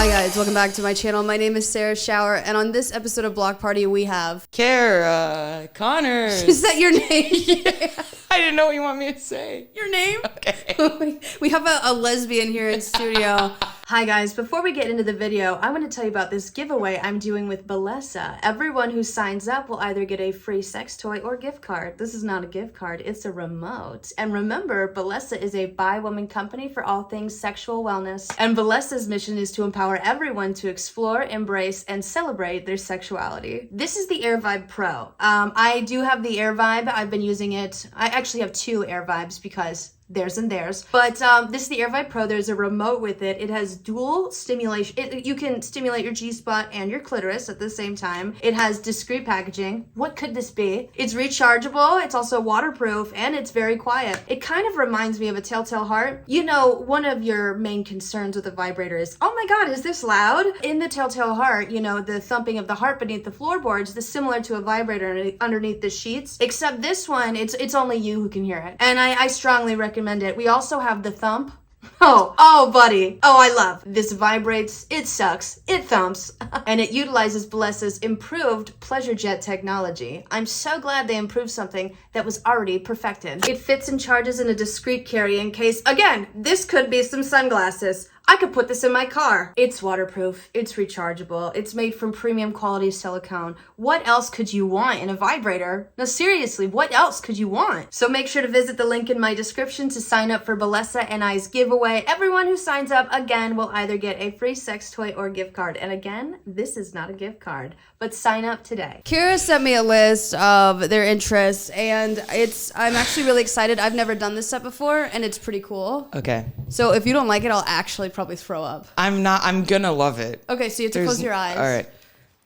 Hi guys, welcome back to my channel. My name is Sarah Schauer, and on this episode of Block Party, we have... Cara Connors. Is that your name? Yeah. I didn't know what you want me to say. Your name? Okay. We have a lesbian here in studio. Hi guys, before we get into the video, I want to tell you about this giveaway I'm doing with Bellesa. Everyone who signs up will either get a free sex toy or gift card. This is not a gift card, it's a remote. And remember, Bellesa is a bi-woman company for all things sexual wellness. And Bellesa's mission is to empower everyone to explore, embrace, and celebrate their sexuality. This is the Air Vibe Pro. I do have the Air Vibe. I've been using it. I actually have two Air Vibes because theirs and theirs. But this is the Air Vibe Pro. There's a remote with it. It has dual stimulation. You can stimulate your G-spot and your clitoris at the same time. It has discreet packaging. What could this be? It's rechargeable. It's also waterproof, and it's very quiet. It kind of reminds me of a telltale heart. You know, one of your main concerns with a vibrator is, oh my God, is this loud? In the telltale heart, you know, the thumping of the heart beneath the floorboards is similar to a vibrator underneath the sheets, except this one, it's only you who can hear it. And I strongly recommend it. We also have the thump. Oh, buddy. Oh, I love. This vibrates, it sucks, it thumps, and it utilizes Bellesa's improved pleasure jet technology. I'm so glad they improved something that was already perfected. It fits and charges in a discreet carrying case. Again, this could be some sunglasses. I could put this in my car. It's waterproof, it's rechargeable, it's made from premium quality silicone. What else could you want in a vibrator? No, seriously, what else could you want? So make sure to visit the link in my description to sign up for Bellesa and I's giveaway. Everyone who signs up, again, will either get a free sex toy or gift card. And again, this is not a gift card, but sign up today. Kira sent me a list of their interests, and I'm actually really excited. I've never done this set before, and it's pretty cool. Okay. So if you don't like it, I'll actually probably throw up. I'm gonna love it. Okay, so you have to close your eyes. All right.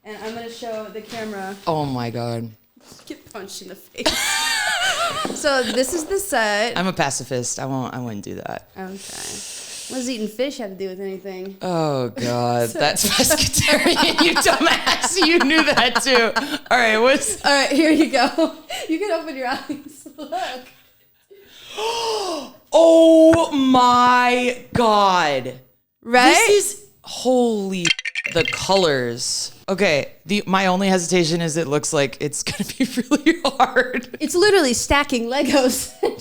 And I'm gonna show the camera. Oh my God. Get punched in the face. So this is the set. I'm a pacifist. I wouldn't do that. Okay. What does eating fish have to do with anything? Oh God, that's pescatarian, you dumbass. You knew that too. All right, All right, here you go. You can open your eyes. Look. Oh my God. Right? This is holy the colors. Okay, my only hesitation is it looks like it's gonna be really hard. It's literally stacking Legos. What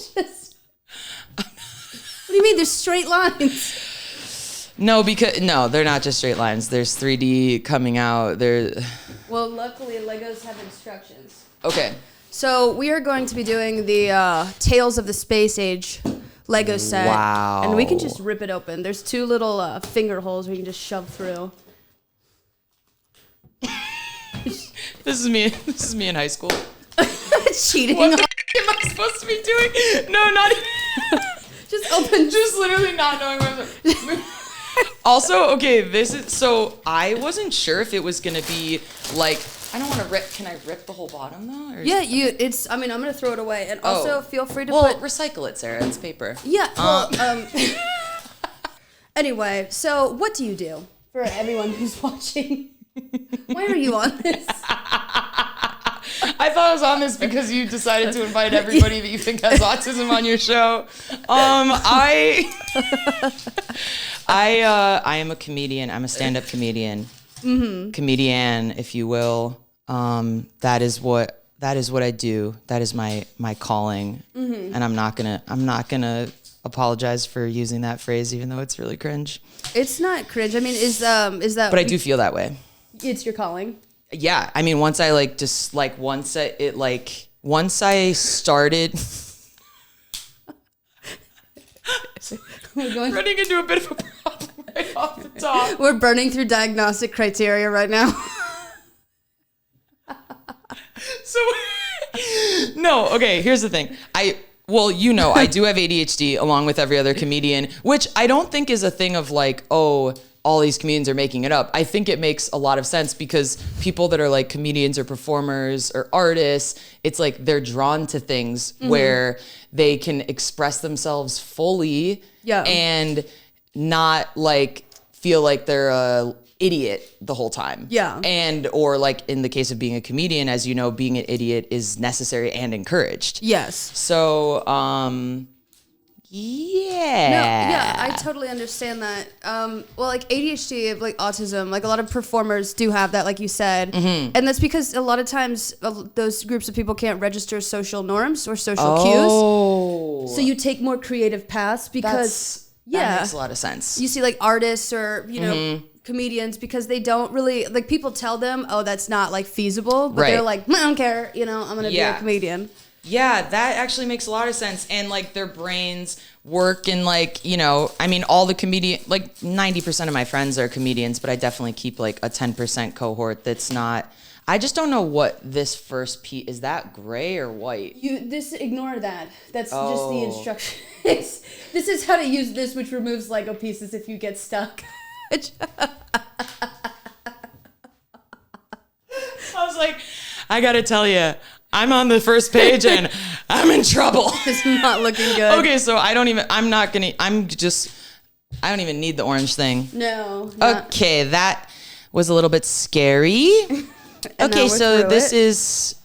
do you mean? There's straight lines. No, they're not just straight lines. There's 3D coming out. Well, luckily Legos have instructions. Okay. So we are going to be doing the Tales of the Space Age Lego set. Wow. And we can just rip it open. There's two little finger holes where you can just shove through. This is me in high school. Cheating. What the am I supposed to be doing? No, not even. Just open. Just literally not knowing what Also, okay, so I wasn't sure if it was going to be like, I don't want to rip. Can I rip the whole bottom though? Yeah, I'm going to throw it away. And also feel free to recycle it, Sarah. It's paper. Yeah. Anyway, so what do you do for everyone who's watching? Why are you on this? I thought I was on this because you decided to invite everybody that you think has autism on your show. I am a comedian. I'm a stand-up comedian. Mm-hmm. Comedian, if you will. That is what I do. That is my calling. Mm-hmm. And I'm not gonna apologize for using that phrase, even though it's really cringe. It's not cringe. I mean, is that? But I do feel that way. It's your calling. Yeah, I mean, once I started We're running into a bit of a problem right off the top. We're burning through diagnostic criteria right now. So, no, okay, here's the thing. I do have ADHD along with every other comedian, which I don't think is a thing of like, oh, all these comedians are making it up. I think it makes a lot of sense because people that are like comedians or performers or artists, it's like they're drawn to things where they can express themselves fully and not like feel like they're a idiot the whole time. Yeah. And or like in the case of being a comedian, as you know, being an idiot is necessary and encouraged. Yes. So Yeah. No, yeah, I totally understand that. Well, like ADHD, like autism, like a lot of performers do have that, like you said. Mm-hmm. And that's because a lot of times those groups of people can't register social norms or social Oh. cues. So you take more creative paths because, that makes a lot of sense. You see like artists or, you know, comedians, because they don't really, like people tell them, oh, that's not like feasible. But they're like, I don't care, you know, I'm going to be a comedian. Yeah, that actually makes a lot of sense. And like their brains work in like, you know, I mean, all the like 90% of my friends are comedians, but I definitely keep like a 10% cohort that's not. I just don't know what this first piece, is that gray or white? Ignore that. That's just the instructions. This is how to use this, which removes Lego pieces if you get stuck. I was like, I gotta tell you, I'm on the first page and I'm in trouble. It's not looking good. Okay, so I don't even need the orange thing. No. Okay, that was a little bit scary. Okay, so this is,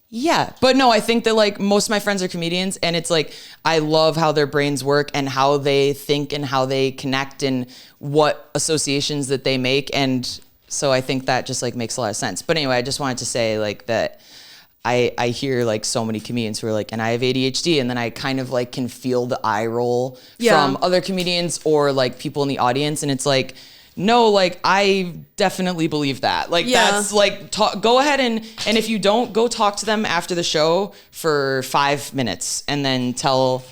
yeah. But no, I think that like most of my friends are comedians, and it's like, I love how their brains work and how they think and how they connect and what associations that they make. And so I think that just like makes a lot of sense. But anyway, I just wanted to say like that I hear like so many comedians who are like, and I have ADHD, and then I kind of like can feel the eye roll from other comedians or like people in the audience. And it's like, no, like I definitely believe that. Like that's like, go ahead and if you don't, go talk to them after the show for 5 minutes and then tell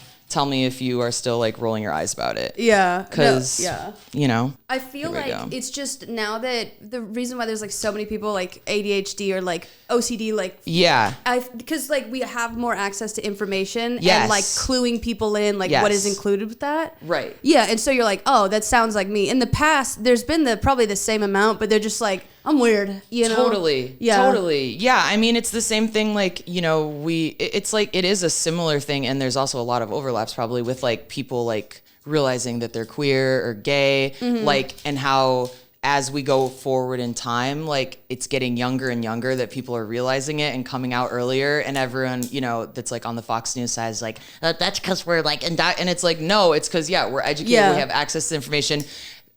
me if you are still like rolling your eyes about it. Yeah. Because, you know. I feel like it's just now that the reason why there's like so many people like ADHD or like OCD, like. Yeah. Because like we have more access to information and like cluing people in like what is included with that. Right. Yeah. And so you're like, oh, that sounds like me. In the past, there's been probably the same amount, but they're just like, I'm weird, you know? Totally. Yeah. Totally. Yeah. I mean, it's the same thing. Like, you know, it's like, it is a similar thing. And there's also a lot of overlaps probably with like people like realizing that they're queer or gay, like, and how as we go forward in time, like it's getting younger and younger that people are realizing it and coming out earlier. And everyone, you know, that's like on the Fox News side is like, that's because we're like, and it's like, no, it's because, we're educated. We have access to information.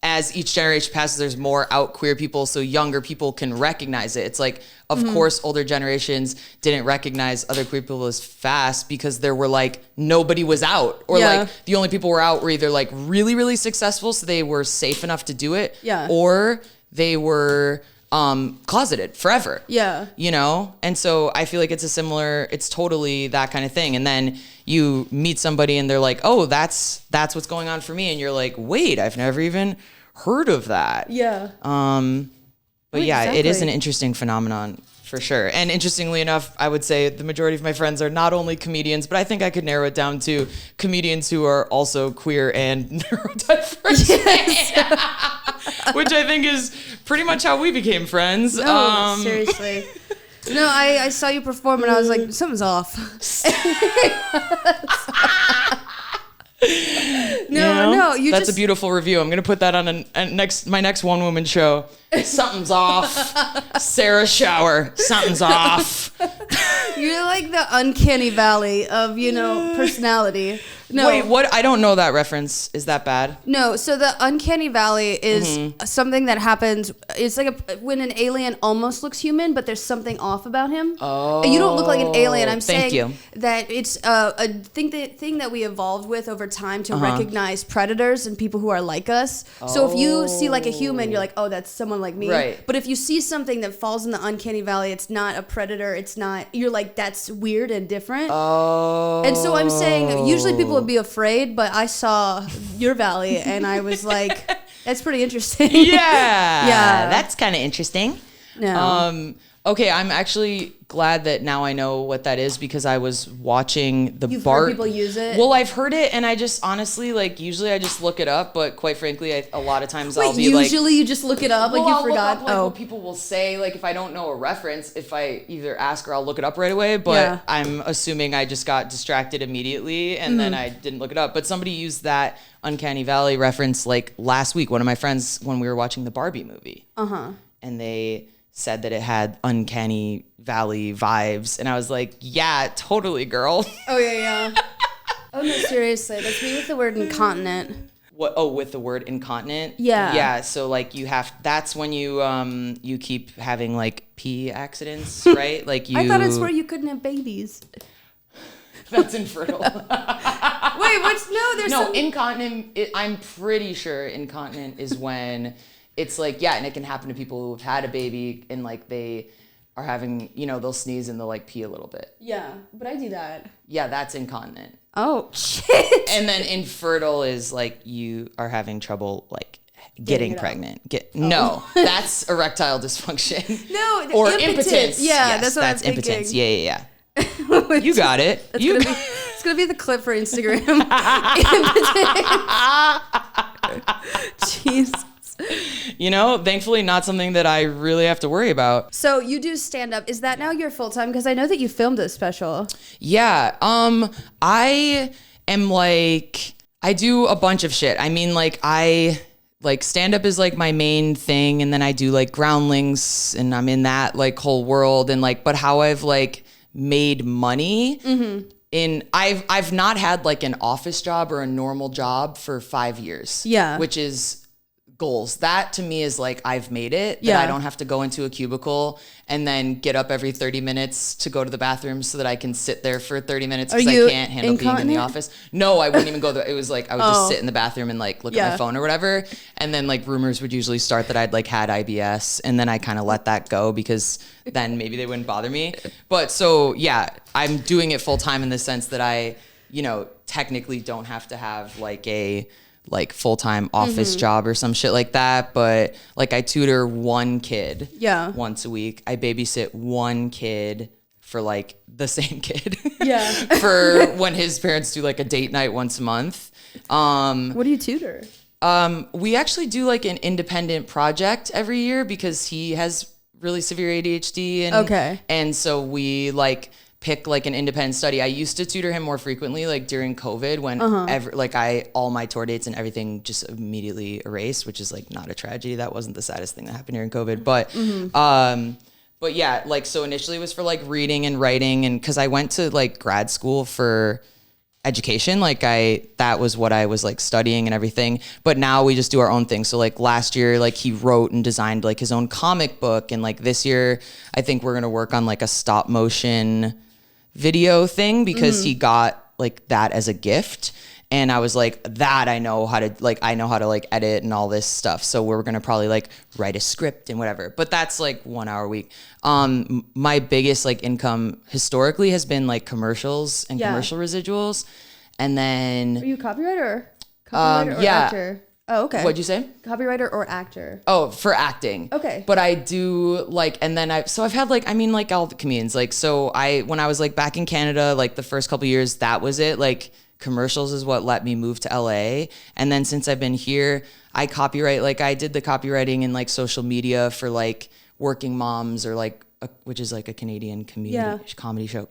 As each generation passes, there's more out queer people, so younger people can recognize it. It's like, of course, older generations didn't recognize other queer people as fast because there were like, nobody was out. Or like, the only people who were out were either like really, really successful, so they were safe enough to do it, or they were closeted forever. Yeah. You know? And so I feel like it's totally that kind of thing. And then you meet somebody and they're like, oh, that's what's going on for me. And you're like, wait, I've never even heard of that. Yeah. But yeah, it is an interesting phenomenon for sure. And interestingly enough, I would say the majority of my friends are not only comedians, but I think I could narrow it down to comedians who are also queer and neurodiverse. Yes. Which I think is pretty much how we became friends. No, seriously. No, I saw you perform and I was like, something's off. No, that's a beautiful review. I'm gonna put that on my next one woman show. Something's off. Sarah Schauer. Something's off. You're like the uncanny valley of, personality. No. Wait, what? I don't know that reference. Is that bad? No, so the uncanny valley is something that happens. It's like when an alien almost looks human, but there's something off about him. Oh. You don't look like an alien. I'm saying that it's a thing that we evolved with over time to recognize predators and people who are like us. So if you see like a human, you're like, oh, that's someone like me. Right. But if you see something that falls in the uncanny valley, it's not a predator. It's not. You're like, that's weird and different. Oh. And so I'm saying, usually people would be afraid, but I saw your valley and I was like, that's pretty interesting. Yeah. That's kind of interesting. No. Okay, I'm actually glad that now I know what that is because I was watching the You've heard people use it? Well, I've heard it and I just honestly, like, usually I just look it up, but quite frankly, a lot of times I'll be like... usually you just look it up, like you forgot? Look up, what people will say, like if I don't know a reference, if I either ask or I'll look it up right away, but I'm assuming I just got distracted immediately and then I didn't look it up. But somebody used that Uncanny Valley reference like last week, one of my friends, when we were watching the Barbie movie. And they said that it had uncanny valley vibes, and I was like, yeah, totally, girl. Oh yeah. Oh, no, seriously. That's me with the word incontinent. What? Oh, with the word incontinent? Yeah. Yeah. So like that's when you keep having like pee accidents, right? Like you. I thought it's where you couldn't have babies. That's infertile. Wait, what's no? There's no incontinent. I'm pretty sure incontinent is when it's like and it can happen to people who have had a baby and like they are having they'll sneeze and they'll like pee a little bit. Yeah, but I do that. Yeah, that's incontinent. Oh shit. And then infertile is like you are having trouble like getting pregnant. No, that's erectile dysfunction. No, or impotence. Yeah, yes, that's what that's I'm thinking. impotence. Yeah. You got it. It's gonna be the clip for Instagram. Jesus. Thankfully not something that I really have to worry about. So you do stand up. Is that now your full time? Because I know that you filmed a special. Yeah. I am like, I do a bunch of shit. I mean, like stand up is like my main thing. And then I do like Groundlings and I'm in that like whole world and like, but how I've like made money I've not had like an office job or a normal job for 5 years. Yeah. Which is goals. That to me is like I've made it. Yeah. That I don't have to go into a cubicle and then get up every 30 minutes to go to the bathroom so that I can sit there for 30 minutes because I can't handle being in the office. No, I wouldn't even go there. It was like I would just sit in the bathroom and like look at my phone or whatever. And then like rumors would usually start that I'd like had IBS and then I kind of let that go because then maybe they wouldn't bother me. But so yeah, I'm doing it full time in the sense that I, technically don't have to have like a full-time office job or some shit like that. But like I tutor one kid once a week. I babysit one kid for like the same kid for when his parents do like a date night once a month. What do you tutor? We actually do like an independent project every year because he has really severe ADHD and so we like pick like an independent study. I used to tutor him more frequently, like during COVID when all my tour dates and everything just immediately erased, which is like not a tragedy. That wasn't the saddest thing that happened during COVID. But yeah, like, so initially it was for like reading and writing. And cause I went to like grad school for education. Like that was what I was like studying and everything. But now we just do our own thing. So like last year, like he wrote and designed like his own comic book. And like this year, I think we're going to work on like a stop motion video thing because he got like that as a gift. And I was like, that I know how to like edit and all this stuff. So we're going to probably like write a script and whatever, but that's like 1 hour a week. My biggest like income historically has been like commercials and commercial residuals. And then are you a copywriter or actor? Oh, okay. What'd you say? Copywriter or actor? Oh, for acting. Okay. But I do like, and then I've had like, I mean, like all the comedians, like, so when I was like back in Canada, like the first couple of years, that was it. Like commercials is what let me move to LA. And then since I've been here, I copyright, like I did the copywriting in like social media for like Working Moms or like, which is like a Canadian comedy show.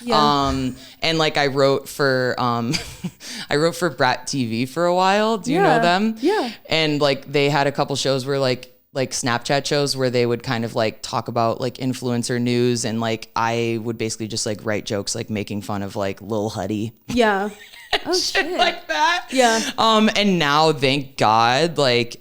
Yeah. And like I wrote for Brat TV for a while. Do you know them? Yeah. And like they had a couple shows where like Snapchat shows where they would kind of like talk about like influencer news and like I would basically just like write jokes like making fun of like Lil Huddy. Yeah. Oh shit. Like that. Yeah. And now thank God like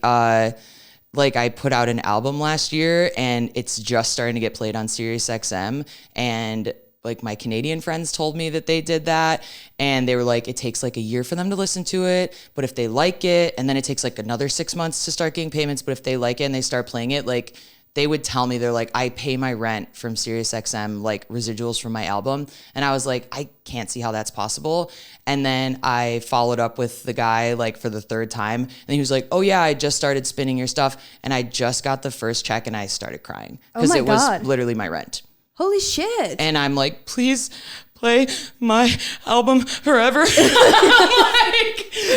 I put out an album last year and it's just starting to get played on Sirius XM. And like my Canadian friends told me that they did that and they were like, it takes like a year for them to listen to it. But if they like it, and then it takes like another 6 months to start getting payments. But if they like it and they start playing it, like they would tell me, they're like, I pay my rent from Sirius XM, like residuals from my album. And I was like, I can't see how that's possible. And then I followed up with the guy like for the third time. And he was like, oh yeah, I just started spinning your stuff. And I just got the first check and I started crying because it was literally my rent. Holy shit. And I'm like, please play my album forever.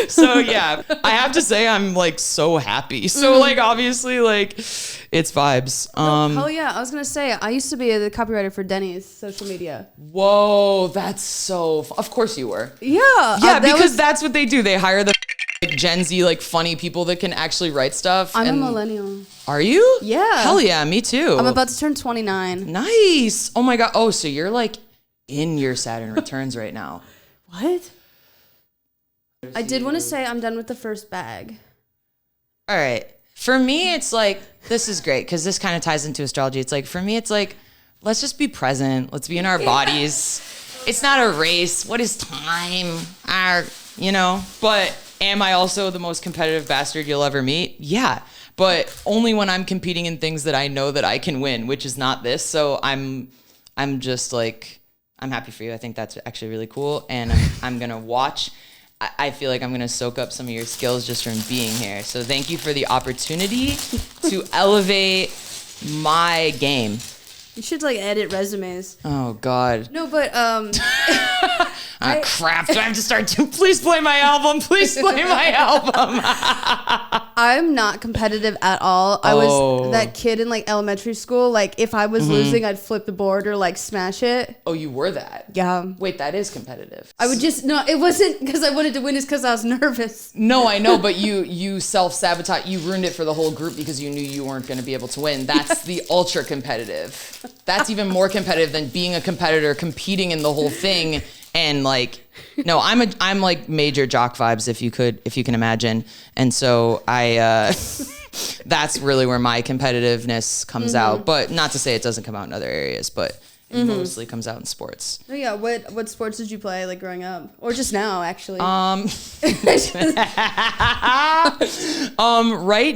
So yeah, I have to say I'm like so happy. So like obviously like it's vibes. Oh yeah, I was gonna say I used to be the copywriter for Denny's social media. Whoa, that's so of course you were. Yeah, because that's what they do. They hire the like Gen Z like funny people that can actually write stuff. I'm a millennial. Are you? Yeah. Hell yeah, me too. I'm about to turn 29. Nice. Oh my god. Oh, so you're like in your Saturn returns right now. What? I did want to say I'm done with the first bag. All right. For me, it's like, this is great because this kind of ties into astrology. It's like, for me, it's like, let's just be present. Let's be in our bodies. It's not a race. What is time? But am I also the most competitive bastard you'll ever meet? Yeah. But only when I'm competing in things that I know that I can win, which is not this. So I'm just like, I'm happy for you. I think that's actually really cool. And I'm going to watch. I feel like I'm going to soak up some of your skills just from being here. So thank you for the opportunity to elevate my game. You should like edit resumes. Oh, God. No, but crap. Do I have to start to please play my album? Please play my album. I'm not competitive at all. I was that kid in like elementary school. Like if I was losing, I'd flip the board or like smash it. Oh, you were that? Yeah. Wait, that is competitive. I would just, no, it wasn't because I wanted to win. It's because I was nervous. No, I know, but you self-sabotage. You ruined it for the whole group because you knew you weren't going to be able to win. That's the ultra competitive. That's even more competitive than being a competitor, competing in the whole thing. And like, no, I'm like major jock vibes if you can imagine. And so that's really where my competitiveness comes out, but not to say it doesn't come out in other areas, but it mostly comes out in sports. Oh yeah. What sports did you play like growing up or just now actually? Right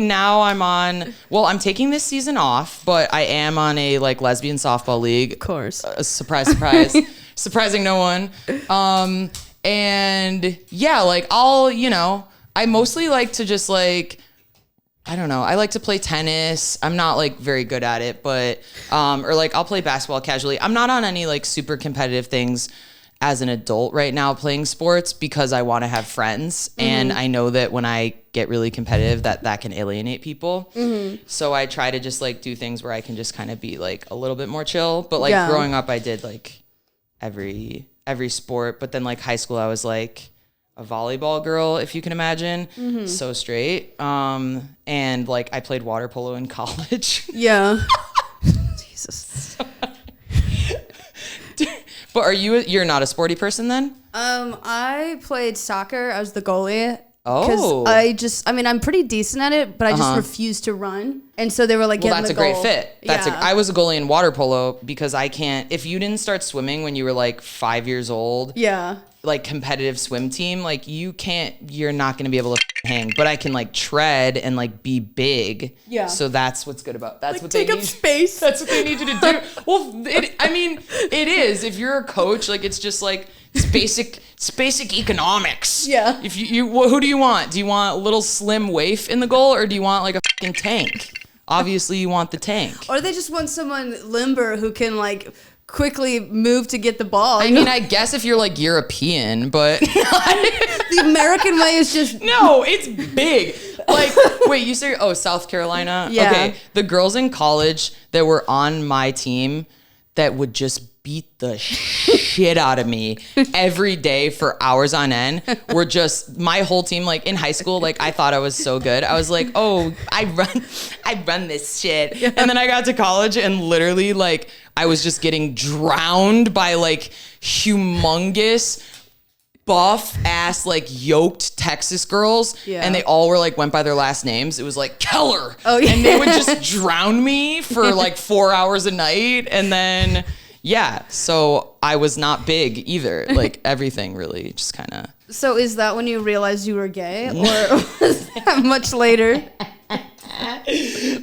now I'm taking this season off, but I am on a like lesbian softball league. Of course. Surprise. Surprising no one. And yeah, like I mostly like to just like, I don't know. I like to play tennis. I'm not like very good at it, but, or like I'll play basketball casually. I'm not on any like super competitive things as an adult right now playing sports because I want to have friends. And I know that when I get really competitive that can alienate people. So I try to just like do things where I can just kind of be like a little bit more chill. But like growing up, I did like every sport. But then like high school, I was like a volleyball girl, if you can imagine. So straight. And like I played water polo in college. Yeah. Jesus. But you're not a sporty person then? I played soccer. I was the goalie. Oh. Because I'm pretty decent at it, but I just refuse to run. And so they were like, well, that's a great fit. I was a goalie in water polo because I can't, if you didn't start swimming when you were like 5 years old. Yeah. Like competitive swim team, like you're not going to be able to hang, but I can like tread and like be big. Yeah. So that's what's good about, that's like what they need. Take up space. That's what they need you to do. Well, it is, if you're a coach, like it's just like, it's basic economics. Yeah. If who do you want? Do you want a little slim waif in the goal or do you want like a fucking tank? Obviously you want the tank. Or they just want someone limber who can like quickly move to get the ball. I mean, I guess if you're like European, but the American way is just no, it's big. Like, wait, you say South Carolina? Yeah. Okay, the girls in college that were on my team that would just beat the shit out of me every day for hours on end were just my whole team. Like in high school, like I thought I was so good. I was like, oh, I run this shit. Yeah. And then I got to college and literally like I was just getting drowned by like humongous buff ass like yoked Texas girls. Yeah. And they all were like went by their last names. It was like Keller. Oh yeah. And they would just drown me for like 4 hours a night. And then yeah, so I was not big either. Like everything really just kind of. So is that when you realized you were gay, or was that much later?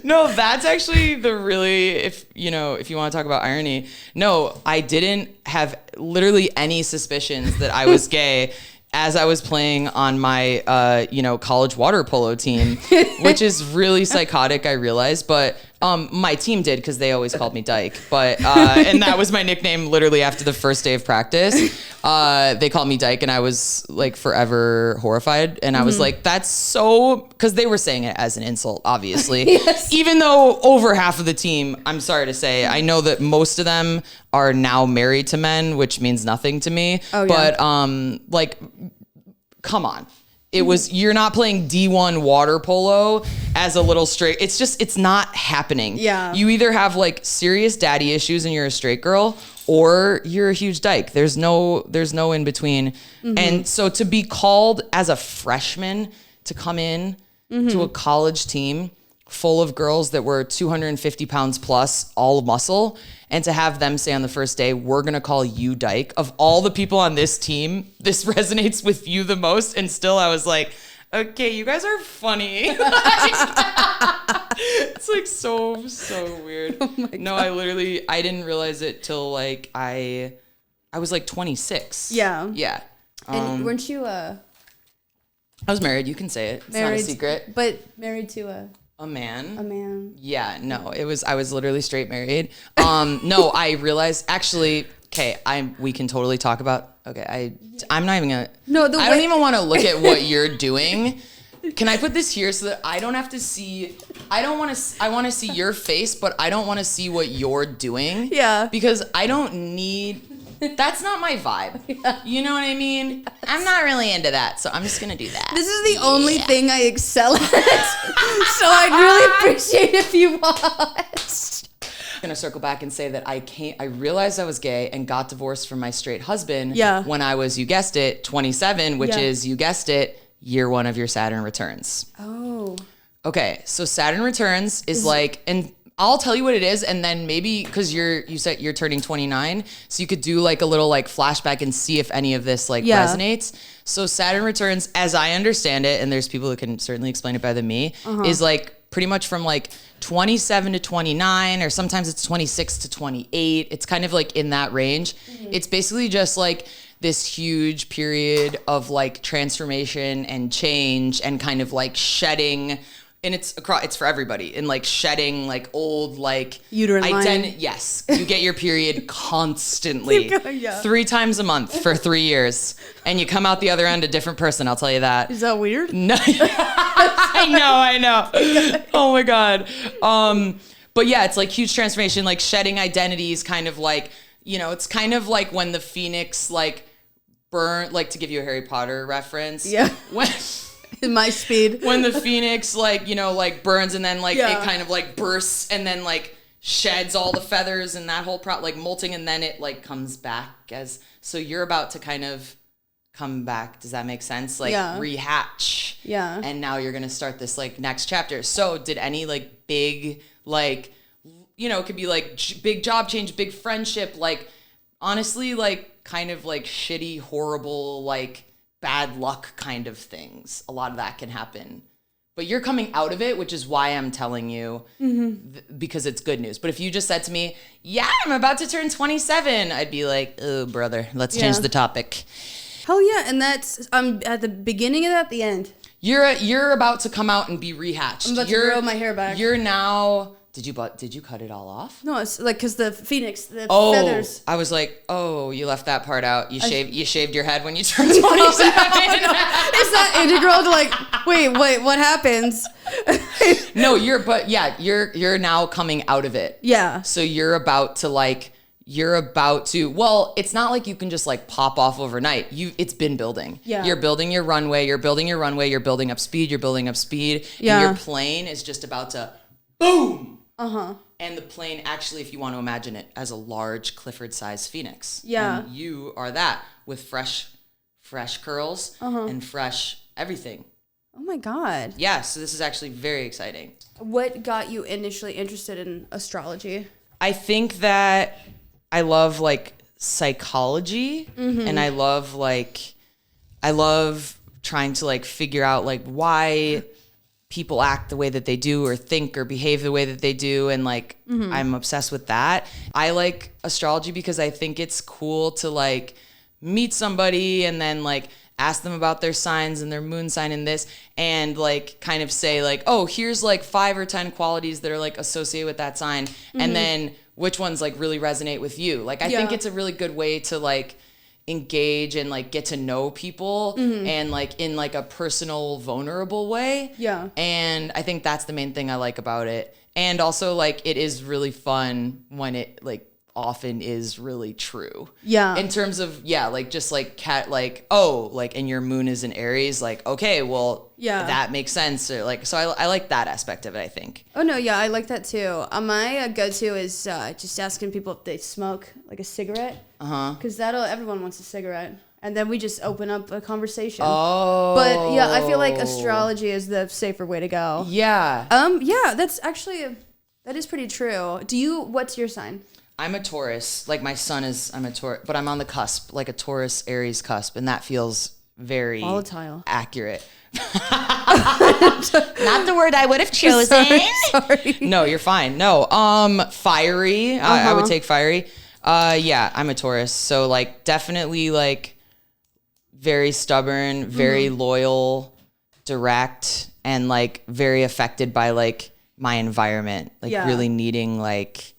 No, that's actually the really, if you want to talk about irony. No, I didn't have literally any suspicions that I was gay as I was playing on my, college water polo team, which is really psychotic, I realize. But my team did because they always called me Dyke. But and that was my nickname literally after the first day of practice. They called me Dyke and I was like forever horrified. And I was like, that's so, because they were saying it as an insult, obviously. Yes. Even though over half of the team, I'm sorry to say, I know that most of them are now married to men, which means nothing to me. Oh, yeah. But like, come on. It was, you're not playing D1 water polo as a little straight. It's not happening. Yeah. You either have like serious daddy issues and you're a straight girl, or you're a huge dyke. There's no in between. And so to be called as a freshman to come in to a college team full of girls that were 250 pounds plus, all muscle, and to have them say on the first day, we're going to call you dyke. Of all the people on this team, this resonates with you the most. And still I was like, okay, you guys are funny. It's like so weird. Oh my God. No, I didn't realize it till like I was like 26. Yeah. Yeah. And weren't you I was married. You can say it. It's married, not a secret. but married to a man. a man? Yeah, no, I was literally straight married. No, I realized actually, okay, we can totally talk about, okay, I'm not even gonna, No, I don't even want to look at what you're doing. Can I put this here so that I don't have to see, I want to see your face, but I don't want to see what you're doing. Yeah. Because I don't need, that's not my vibe. Yeah. You know what I mean? I'm not really into that, so I'm just going to do that. This is the only thing I excel at. So I'd really appreciate if you watched. I'm gonna circle back and say that I realized I was gay and got divorced from my straight husband when I was, you guessed it, 27, which is, you guessed it, year 1 of your Saturn returns. Oh. Okay, so Saturn returns is like, and I'll tell you what it is, and then maybe because you said you're turning 29, so you could do like a little like flashback and see if any of this like resonates. So Saturn returns, as I understand it, and there's people who can certainly explain it better than me, is like pretty much from like 27 to 29, or sometimes it's 26 to 28. It's kind of like in that range. It's basically just like this huge period of like transformation and change and kind of like shedding. And it's for everybody, and like shedding like old like uterine line. Yes, you get your period constantly, 3 times a month for 3 years, and you come out the other end a different person. I'll tell you that. Is that weird? No, I know. Oh my God. But yeah, it's like huge transformation, like shedding identities, kind of like, you know, it's kind of like when the phoenix like burn, like to give you a Harry Potter reference. Yeah. When my speed. When the phoenix like, you know, like burns and then like it kind of like bursts and then like sheds all the feathers and that whole like molting, and then it like comes back as, so you're about to kind of come back. Does that make sense? Like rehatch. Yeah. And now you're going to start this like next chapter. So did any like big, like, you know, it could be like big job change, big friendship, like honestly, like kind of like shitty, horrible, like bad luck kind of things. A lot of that can happen. But you're coming out of it, which is why I'm telling you, because it's good news. But if you just said to me, yeah, I'm about to turn 27, I'd be like, oh, brother, let's change the topic. Hell yeah. And that's, I'm at the beginning and at the end. You're about to come out and be rehatched. I'm about to grow my hair back. You're now... Did you cut it all off? No, it's like because the phoenix, the feathers. I was like, oh, you left that part out. You shaved your head when you turned 27. It's not integral to like, wait, what happens? No, you're now coming out of it. Yeah. So you're about to well, it's not like you can just like pop off overnight. It's been building. Yeah. You're building your runway. You're building up speed. Yeah. And your plane is just about to boom. And the plane, actually, if you want to imagine it, as a large Clifford-sized phoenix. Yeah. And you are that with fresh curls and fresh everything. Oh my God. Yeah, so this is actually very exciting. What got you initially interested in astrology? I think that I love like psychology, and I love trying to like figure out like why people act the way that they do or think or behave the way that they do, and like I'm obsessed with that. I like astrology because I think it's cool to like meet somebody and then like ask them about their signs and their moon sign and this, and like kind of say like, oh, here's like 5 or 10 qualities that are like associated with that sign, and then which ones like really resonate with you. Like I think it's a really good way to like engage and like get to know people and like in like a personal, vulnerable way. Yeah. And I think that's the main thing I like about it. And also like it is really fun when it like often is really true. Yeah. In terms of, like just like and your moon is in Aries, like, okay, well, that makes sense. Or like, so I like that aspect of it, I think. Oh no, yeah, I like that too. My go-to is just asking people if they smoke like a cigarette. Because everyone wants a cigarette. And then we just open up a conversation. Oh. But yeah, I feel like astrology is the safer way to go. Yeah. Yeah, that's actually, that is pretty true. What's your sign? I'm a Taurus. Like I'm a Taurus, but I'm on the cusp, like a Taurus Aries cusp, and that feels very volatile, accurate. Not the word I would have chosen. Sorry. No, you're fine. No, fiery. I would take fiery. Yeah, I'm a Taurus, so like definitely like very stubborn, very loyal, direct, and like very affected by like my environment. Like really needing like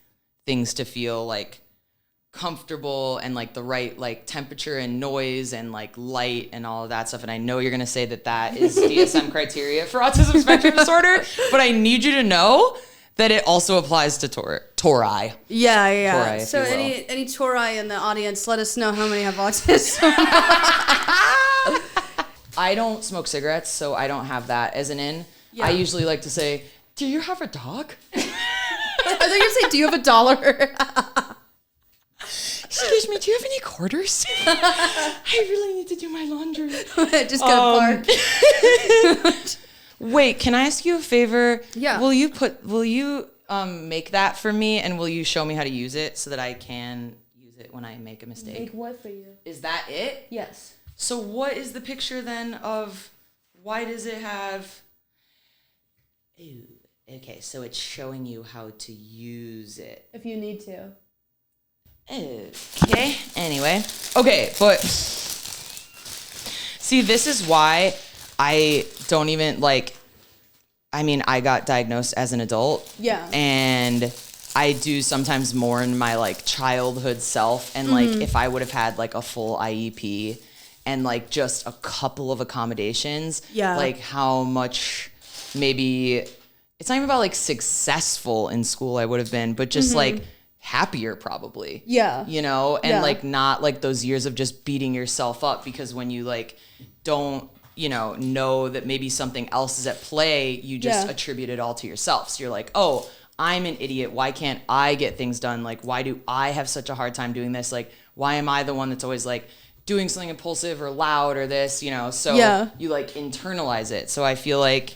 things to feel like comfortable and like the right like temperature and noise and like light and all of that stuff. And I know you're gonna say that is DSM criteria for autism spectrum disorder, but I need you to know that it also applies to Tauri. Yeah. Tauri, so any Tauri in the audience, let us know how many have autism. I don't smoke cigarettes, so I don't have that as an in. Yeah. I usually like to say, do you have a dog? I thought you were going to say, do you have $1? Excuse me, do you have any quarters? I really need to do my laundry. Just go to park. Wait, can I ask you a favor? Yeah. Will you make that for me, and will you show me how to use it so that I can use it when I make a mistake? Make what for you? Is that it? Yes. So what is the picture then of, why does it have... Ooh, okay, so it's showing you how to use it. If you need to. Okay, anyway. Okay, but... See, this is why I don't even, like... I mean, I got diagnosed as an adult. Yeah. And I do sometimes mourn my, like, childhood self. And, like, if I would have had, like, a full IEP... and like just a couple of accommodations, like how much maybe, it's not even about like successful in school I would have been, but just like happier probably. Yeah. You know, and like not like those years of just beating yourself up, because when you like don't, know that maybe something else is at play, you just attribute it all to yourself. So you're like, oh, I'm an idiot. Why can't I get things done? Like, why do I have such a hard time doing this? Like, why am I the one that's always like doing something impulsive or loud or this, so you like internalize it. So I feel like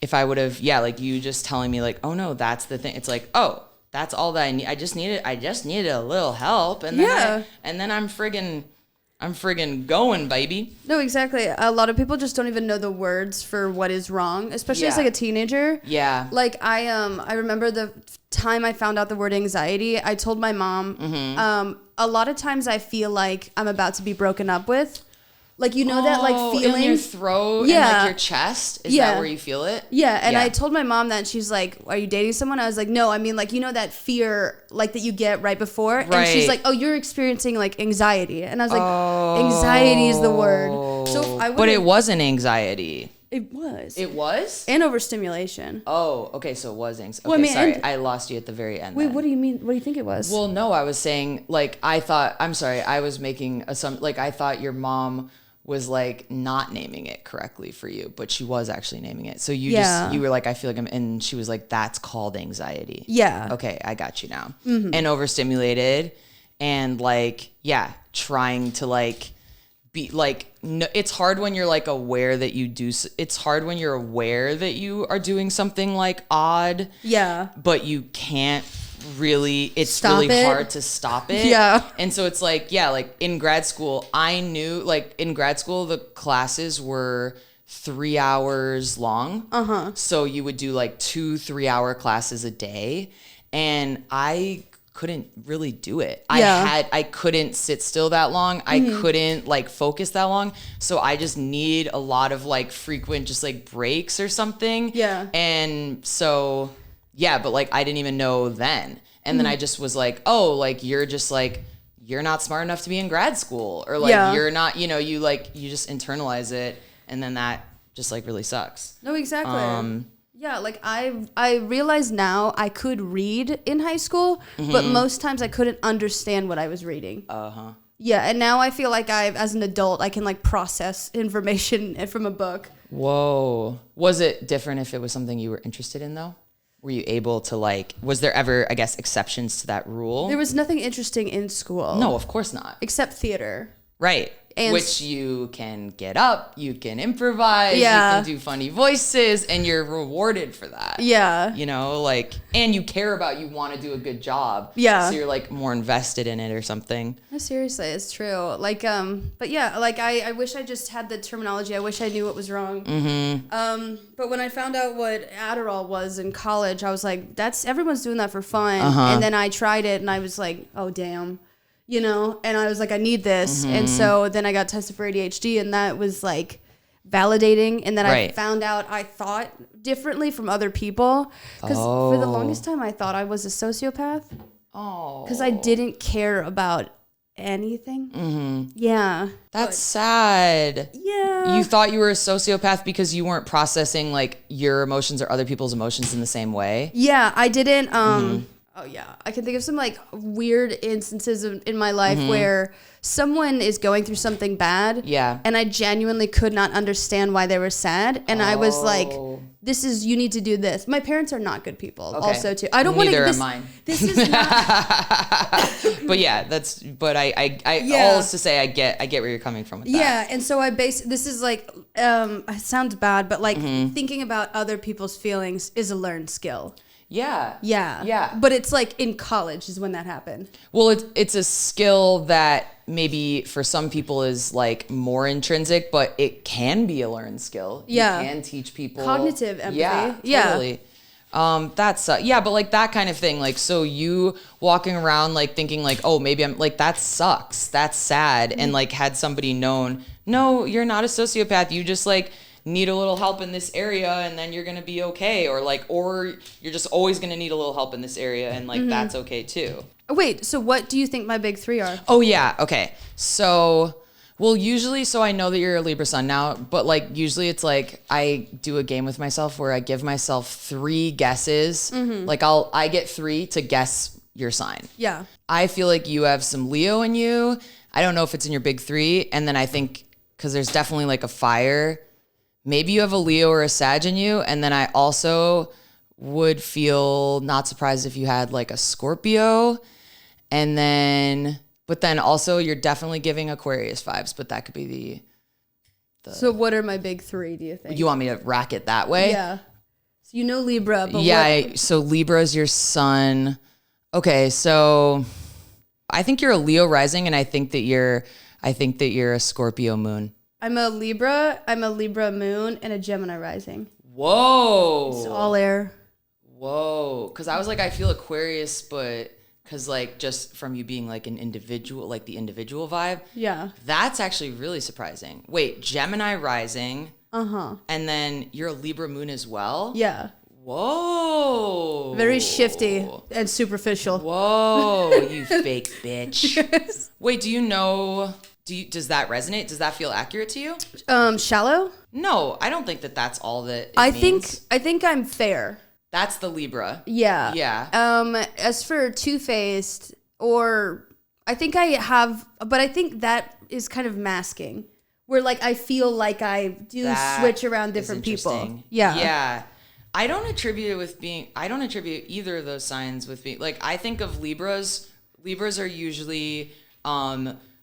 if I would have, like you just telling me like, oh no, that's the thing. It's like, oh, that's all that I need. I just needed a little help. And then I'm friggin' going, baby. No, exactly. A lot of people just don't even know the words for what is wrong, especially as like a teenager. Yeah. Like I remember the time I found out the word anxiety, I told my mom, a lot of times I feel like I'm about to be broken up with. Like, that like feeling in your throat and like your chest. Is that where you feel it? Yeah. And I told my mom that, and she's like, are you dating someone? I was like, no, I mean like, that fear like that you get right before. Right. And she's like, oh, you're experiencing like anxiety. And I was like, anxiety is the word. So if I But it wasn't anxiety. It was. It was? And overstimulation. Oh, okay, so it was anxiety. Okay, well, I mean, sorry, I lost you at the very end. Wait, then. What do you mean? What do you think it was? Well, no, I was saying, like, I was making like, I thought your mom was, like, not naming it correctly for you, but she was actually naming it. So you were like, I feel like and she was like, that's called anxiety. Yeah. Okay, I got you now. Mm-hmm. And overstimulated and, like, trying to, like, be like, no, it's hard when you're like aware that it's hard when you're aware that you are doing something like odd, but you can't really, it's really hard to stop it. And so it's like, like in grad school, I knew, like in grad school the classes were 3 hours long. So you would do like 2 3-hour classes a day, and I couldn't really do it. I couldn't sit still that long. I couldn't like focus that long. So I just need a lot of like frequent just like breaks or something. Yeah. And so, but like I didn't even know then. And then I just was like, oh, like you're just like, you're not smart enough to be in grad school, or like you're not, you just internalize it, and then that just like really sucks. No, exactly. Yeah, like I realize now I could read in high school, but most times I couldn't understand what I was reading. Uh-huh. Yeah, and now I feel like as an adult, I can like process information from a book. Whoa. Was it different if it was something you were interested in, though? Were you able to, like, was there ever, I guess, exceptions to that rule? There was nothing interesting in school. No, of course not. Except theater. Right. And which you can get up, you can improvise, Yeah. you can do funny voices, and you're rewarded for that. Yeah. You know, like, and you care about, you want to do a good job. Yeah. So you're like more invested in it or something. No, seriously, it's true. Like, but yeah, like I wish I just had the terminology. I wish I knew what was wrong. But when I found out what Adderall was in college, I was like, everyone's doing that for fun. And then I tried it and I was like, oh, damn. You know, and I was like, I need this. And so then I got tested for ADHD, and that was like validating. And then I found out I thought differently from other people. Because for the longest time, I thought I was a sociopath. Oh. Because I didn't care about anything. Yeah. That's sad. Yeah. You thought you were a sociopath because you weren't processing like your emotions or other people's emotions in the same way? Yeah, I didn't. Oh, yeah. I can think of some, like, weird instances in my life where someone is going through something bad. Yeah. And I genuinely could not understand why they were sad. And I was like, you need to do this. My parents are not good people also, too. I don't want to... Neither are mine. This is not... But yeah, all is to say I get where you're coming from with that. Yeah, and so this is like, it sounds bad, but like thinking about other people's feelings is a learned skill. Yeah. Yeah. Yeah. But it's like in college is when that happened. Well, it's a skill that maybe for some people is like more intrinsic, but it can be a learned skill. Yeah. You can teach people Cognitive empathy. Yeah, totally. That's but like that kind of thing. Like, so you walking around like thinking like, oh, maybe I'm like, that sucks. That's sad. And like had somebody known, no, you're not a sociopath. You just like need a little help in this area and then you're gonna be okay, or you're just always gonna need a little help in this area and like that's okay too. Wait, so what do you think my big three are? Oh yeah, okay. So usually, so I know that you're a Libra sun now, but like usually it's like I do a game with myself where I give myself 3 guesses. Like I get 3 to guess your sign. Yeah. I feel like you have some Leo in you. I don't know if it's in your big 3, and then I think because there's definitely like a fire. Maybe you have a Leo or a Sag in you. And then I also would feel not surprised if you had like a Scorpio. But then also you're definitely giving Aquarius vibes, but that could be the So what are my big 3, do you think? You want me to rack it that way? Yeah. So you know Libra, but yeah, so Libra is your sun. Okay, so I think you're a Leo rising, and I think that you're a Scorpio moon. I'm a Libra moon, and a Gemini rising. Whoa. It's all air. Whoa. Because I was like, I feel Aquarius, but because like just from you being like an individual, like the individual vibe. Yeah. That's actually really surprising. Wait, Gemini rising. Uh-huh. And then you're a Libra moon as well? Yeah. Whoa. Very shifty and superficial. Whoa, you fake bitch. Wait, do you know... Does that resonate? Does that feel accurate to you? Shallow? No, I don't think that that's all that it I means. think I'm fair. That's the Libra. Yeah. Yeah. As for two-faced, or I think I have, but I think that is kind of masking. Where like I feel like I do switch around different people. Yeah. Yeah. I don't attribute either of those signs with being like, I think of Libras. Libras are usually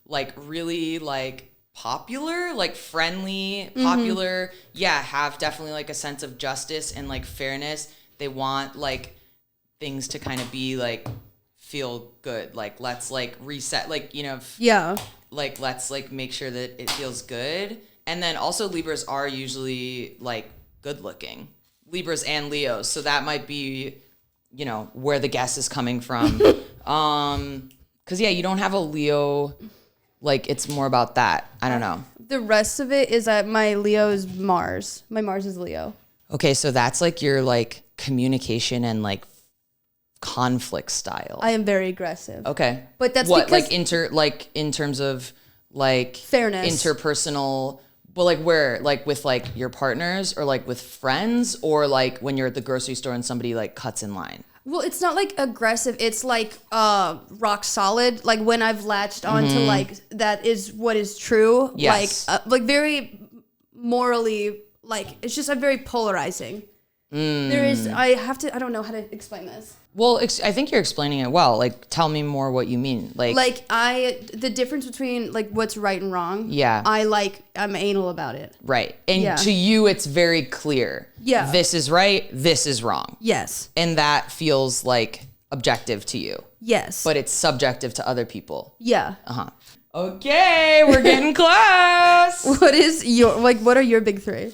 like really like popular, like friendly, popular. Yeah, have definitely like a sense of justice and like fairness. They want like things to kind of be like feel good. Like let's like reset, like, you know, like let's like make sure that it feels good. And then also Libras are usually like good looking. Libras and Leos. So that might be, you know, where the guess is coming from. Cause yeah, you don't have a Leo. Like, it's more about that. I don't know. The rest of it is that my Leo is Mars. My Mars is Leo. Okay, so that's like your like communication and like conflict style. I am very aggressive. Okay. But that's what, because... like in terms of like... fairness. Interpersonal But like where? Like with like your partners or like with friends or like when you're at the grocery store and somebody like cuts in line? Well, it's not like aggressive. It's like rock solid. Like when I've latched onto like that is what is true. Yes. Like very morally, like it's just a very polarizing. There is, I don't know how to explain this. Well, I think you're explaining it well. Like, tell me more what you mean. Like The difference between like what's right and wrong. Yeah. I'm anal about it. Right. And to you, it's very clear. Yeah. This is right. This is wrong. Yes. And that feels like objective to you. Yes. But it's subjective to other people. Yeah. Okay, we're getting close. What are your big three?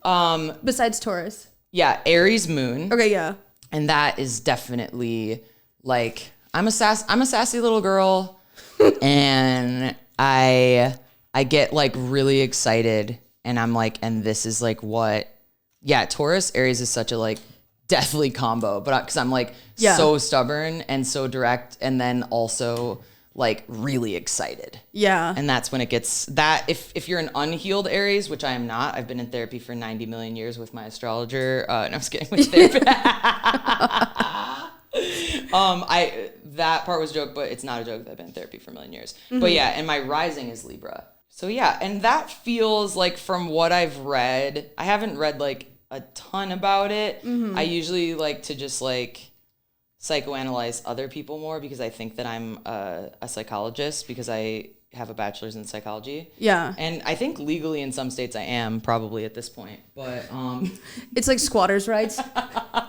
Besides Taurus. Yeah, Aries moon. Okay, yeah. And that is definitely like I'm a sassy little girl and I get like really excited and I'm like, and this is like what Taurus Aries is such a like deathly combo, but because I'm like so stubborn and so direct and then also like really excited. Yeah. And that's when it gets that if you're an unhealed Aries, which I am not, I've been in therapy for 90 million years with my astrologer. No, I'm just kidding, with therapy. That part was a joke, but it's not a joke that I've been in therapy for a million years. Mm-hmm. But yeah, and my rising is Libra. So yeah, and that feels like from what I've read, I haven't read like a ton about it. Mm-hmm. I usually like to just like psychoanalyze other people more because I think that I'm a psychologist because I have a bachelor's in psychology. Yeah. And I think legally in some states I am probably at this point, but it's like squatters' rights.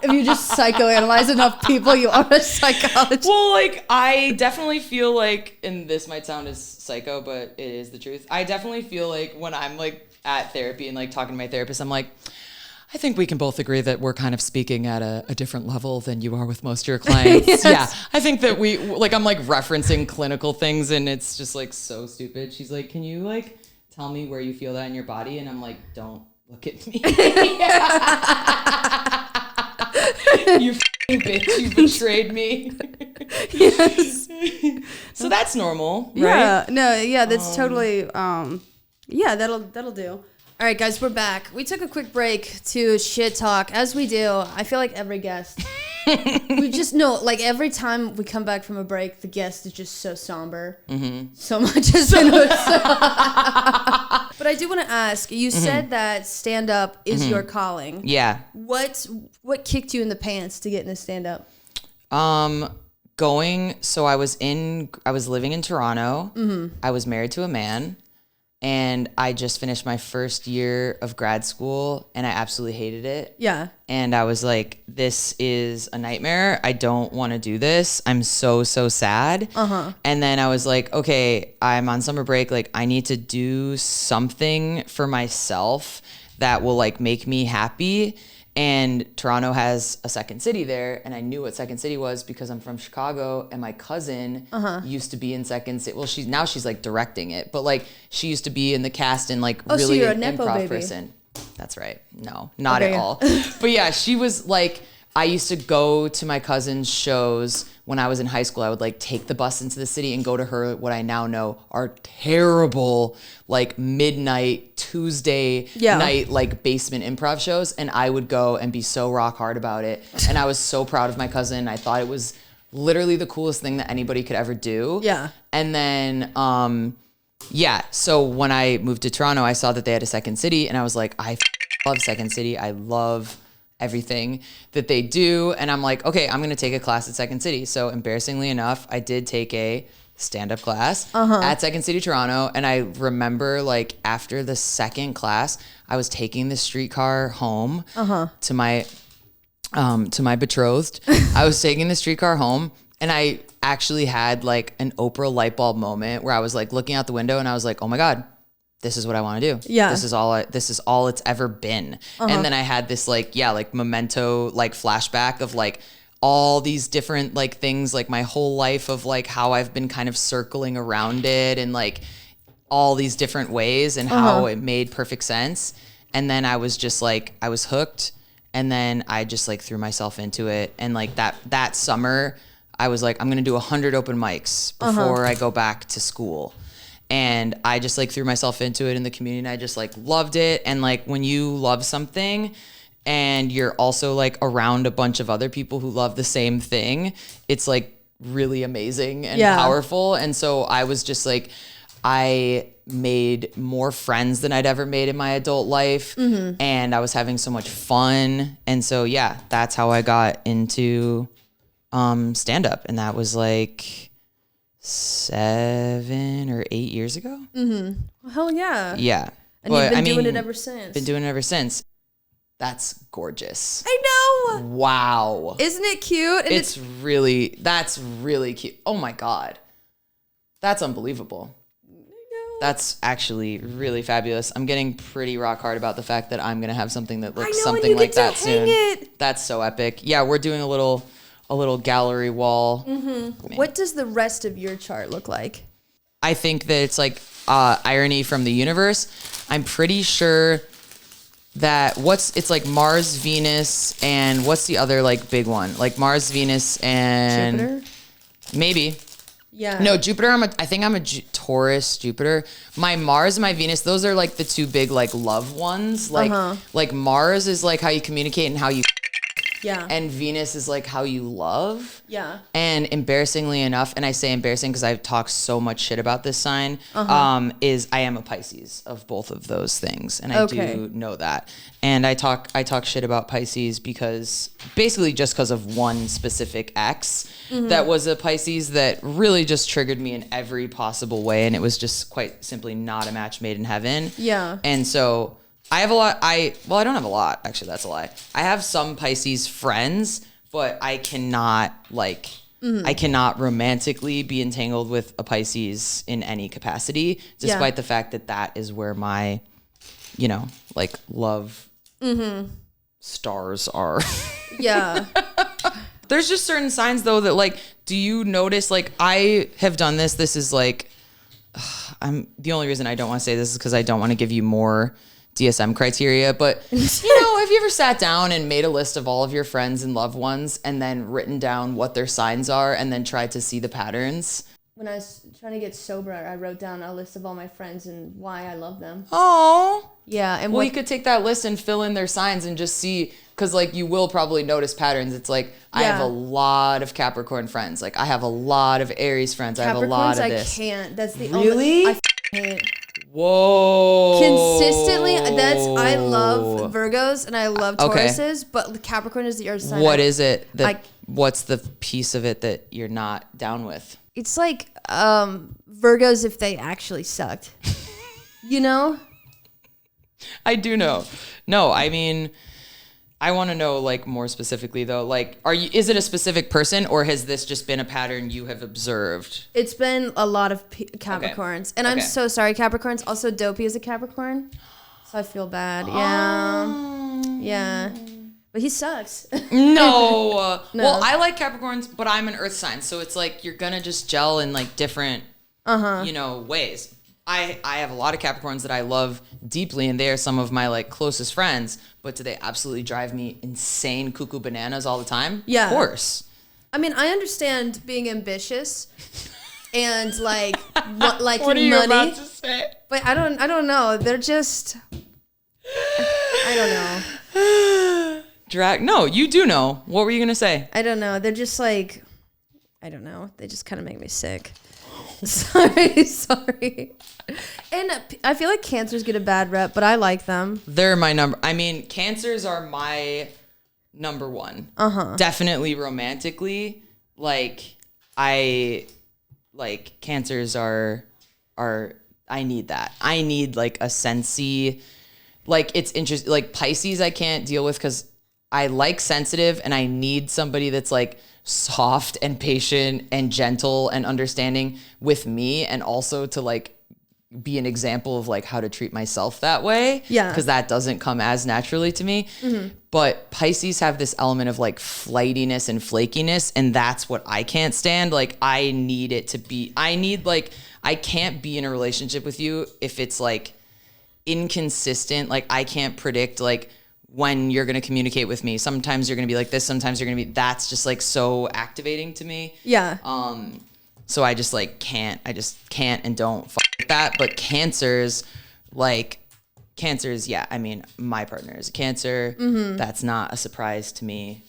If you just psychoanalyze enough people, you are a psychologist. Well, like I definitely feel like, and this might sound as psycho, but it is the truth. I definitely feel like when I'm like at therapy and like talking to my therapist, I'm like, I think we can both agree that we're kind of speaking at a different level than you are with most of your clients. Yes. Yeah. I think that I'm like referencing clinical things and it's just like so stupid. She's like, can you like tell me where you feel that in your body? And I'm like, don't look at me. You f***ing bitch, you betrayed me. Yes. So that's normal, right? Yeah. No, yeah, that's totally, that'll do. All right, guys, we're back. We took a quick break to shit talk, as we do. I feel like every guest. We just know, like, every time we come back from a break, the guest is just so somber. Mm-hmm. So much has been... But I do want to ask, you said that stand-up is your calling. Yeah. What kicked you in the pants to get into stand-up? So I was living in Toronto. Mm-hmm. I was married to a man. And I just finished my first year of grad school and I absolutely hated it. Yeah. And I was like, this is a nightmare. I don't want to do this. I'm so sad. Uh-huh. And then I was like, okay, I'm on summer break. Like I need to do something for myself that will like make me happy. And Toronto has a Second City there, and I knew what Second City was because I'm from Chicago, and my cousin used to be in Second City. Well, she's like directing it, but like she used to be in the cast and like really so you're an a Nepo improv baby. person. That's right. No, not at all. But yeah, she was like, I used to go to my cousin's shows when I was in high school. I would like take the bus into the city and go to her, what I now know are terrible, like midnight Tuesday night, like basement improv shows. And I would go and be so rock hard about it. And I was so proud of my cousin. I thought it was literally the coolest thing that anybody could ever do. Yeah. And then, so when I moved to Toronto, I saw that they had a Second City and I was like, I love Second City. I love everything that they do. And I'm like, okay, I'm going to take a class at Second City. So embarrassingly enough, I did take a stand-up class at Second City Toronto. And I remember like after the second class, I was taking the streetcar home to my betrothed. I was taking the streetcar home and I actually had like an Oprah light bulb moment where I was like looking out the window and I was like, oh my God, this is what I want to do. Yeah. This is all it's ever been. And then I had this like memento, like flashback of like all these different like things, like my whole life of like how I've been kind of circling around it and like all these different ways and how it made perfect sense. And then I was just like, I was hooked. And then I just like threw myself into it. And like that summer I was like, I'm going to do 100 open mics before I go back to school. And I just like threw myself into it in the community, and I just like loved it. And like when you love something and you're also like around a bunch of other people who love the same thing, it's like really amazing and powerful. And so I was just like, I made more friends than I'd ever made in my adult life. And I was having so much fun. And so, yeah, that's how I got into stand-up. And that was like 7 or 8 years ago. Well, hell yeah. Yeah. And you've been doing it ever since. Been doing it ever since. That's gorgeous. I know. Wow. Isn't it cute? And that's really cute. Oh my God. That's unbelievable. That's actually really fabulous. I'm getting pretty rock hard about the fact that I'm going to have something that looks something like that soon. That's so epic. Yeah, we're doing a little gallery wall. What does the rest of your chart look like? I think that it's like irony from the universe. I'm pretty sure that it's like Mars, Venus, and what's the other like big one? Like Mars, Venus, and Jupiter? Maybe. Yeah. No, Jupiter. I think I'm a Taurus, Jupiter. My Mars and my Venus, those are like the two big like love ones. Like Mars is like how you communicate and how you. Yeah. And Venus is like how you love. Yeah. And embarrassingly enough, and I say embarrassing because I've talked so much shit about this sign, is I am a Pisces of both of those things. And I do know that. And I talk shit about Pisces because basically just because of one specific ex that was a Pisces that really just triggered me in every possible way. And it was just quite simply not a match made in heaven. Yeah. And so I have a lot. I don't have a lot. Actually, that's a lie. I have some Pisces friends, but I cannot I cannot romantically be entangled with a Pisces in any capacity, despite the fact that that is where my, like love stars are. Yeah. There's just certain signs though that like, do you notice, like I have done this. This is like, I'm the only reason I don't want to say this is because I don't want to give you more DSM criteria, but have you ever sat down and made a list of all of your friends and loved ones and then written down what their signs are and then tried to see the patterns? When I was trying to get sober, I wrote down a list of all my friends and why I love them. Oh. Yeah. And you could take that list and fill in their signs and just see, because like you will probably notice patterns. It's like, I have a lot of Capricorn friends. Like I have a lot of Aries friends. I have a lot of this. I can't. That's the really? only. I hate. Whoa. Consistently, I love Virgos and I love Tauruses, but Capricorn is the earth sign. What is it what's the piece of it that you're not down with? It's like Virgos if they actually sucked. I do know. No, I mean, I want to know like more specifically though. Like, is it a specific person or has this just been a pattern you have observed? It's been a lot of Capricorns, and I'm so sorry, Capricorns. Also, Dopey is a Capricorn, so I feel bad. Yeah, yeah, but he sucks. No. Well, I like Capricorns, but I'm an Earth sign, so it's like you're gonna just gel in like different, ways. I have a lot of Capricorns that I love deeply, and they are some of my like closest friends. But do they absolutely drive me insane cuckoo bananas all the time? Yeah, of course. I mean, I understand being ambitious and like what are you money. About to say? But I don't know. They're just I don't know. No, you do know. What were you gonna say? I don't know. They're just like I don't know. They just kind of make me sick. Sorry. And I feel like cancers get a bad rep, but I like them. They're my number. I mean, cancers are my number one. Definitely romantically. Like cancers are I need that. I need like a sensey, like it's interesting. Like Pisces I can't deal with because I like sensitive and I need somebody that's like soft and patient and gentle and understanding with me, and also to like be an example of like how to treat myself that way. Yeah. Because that doesn't come as naturally to me. But Pisces have this element of like flightiness and flakiness, and that's what I can't stand. Like I need it to be, I can't be in a relationship with you if it's like inconsistent. Like I can't predict like when you're going to communicate with me. Sometimes you're going to be like this, sometimes you're going to be, that's just like so activating to me. Yeah. So I just like can't and don't with that. But cancers, yeah, I mean, my partner is a Cancer. That's not a surprise to me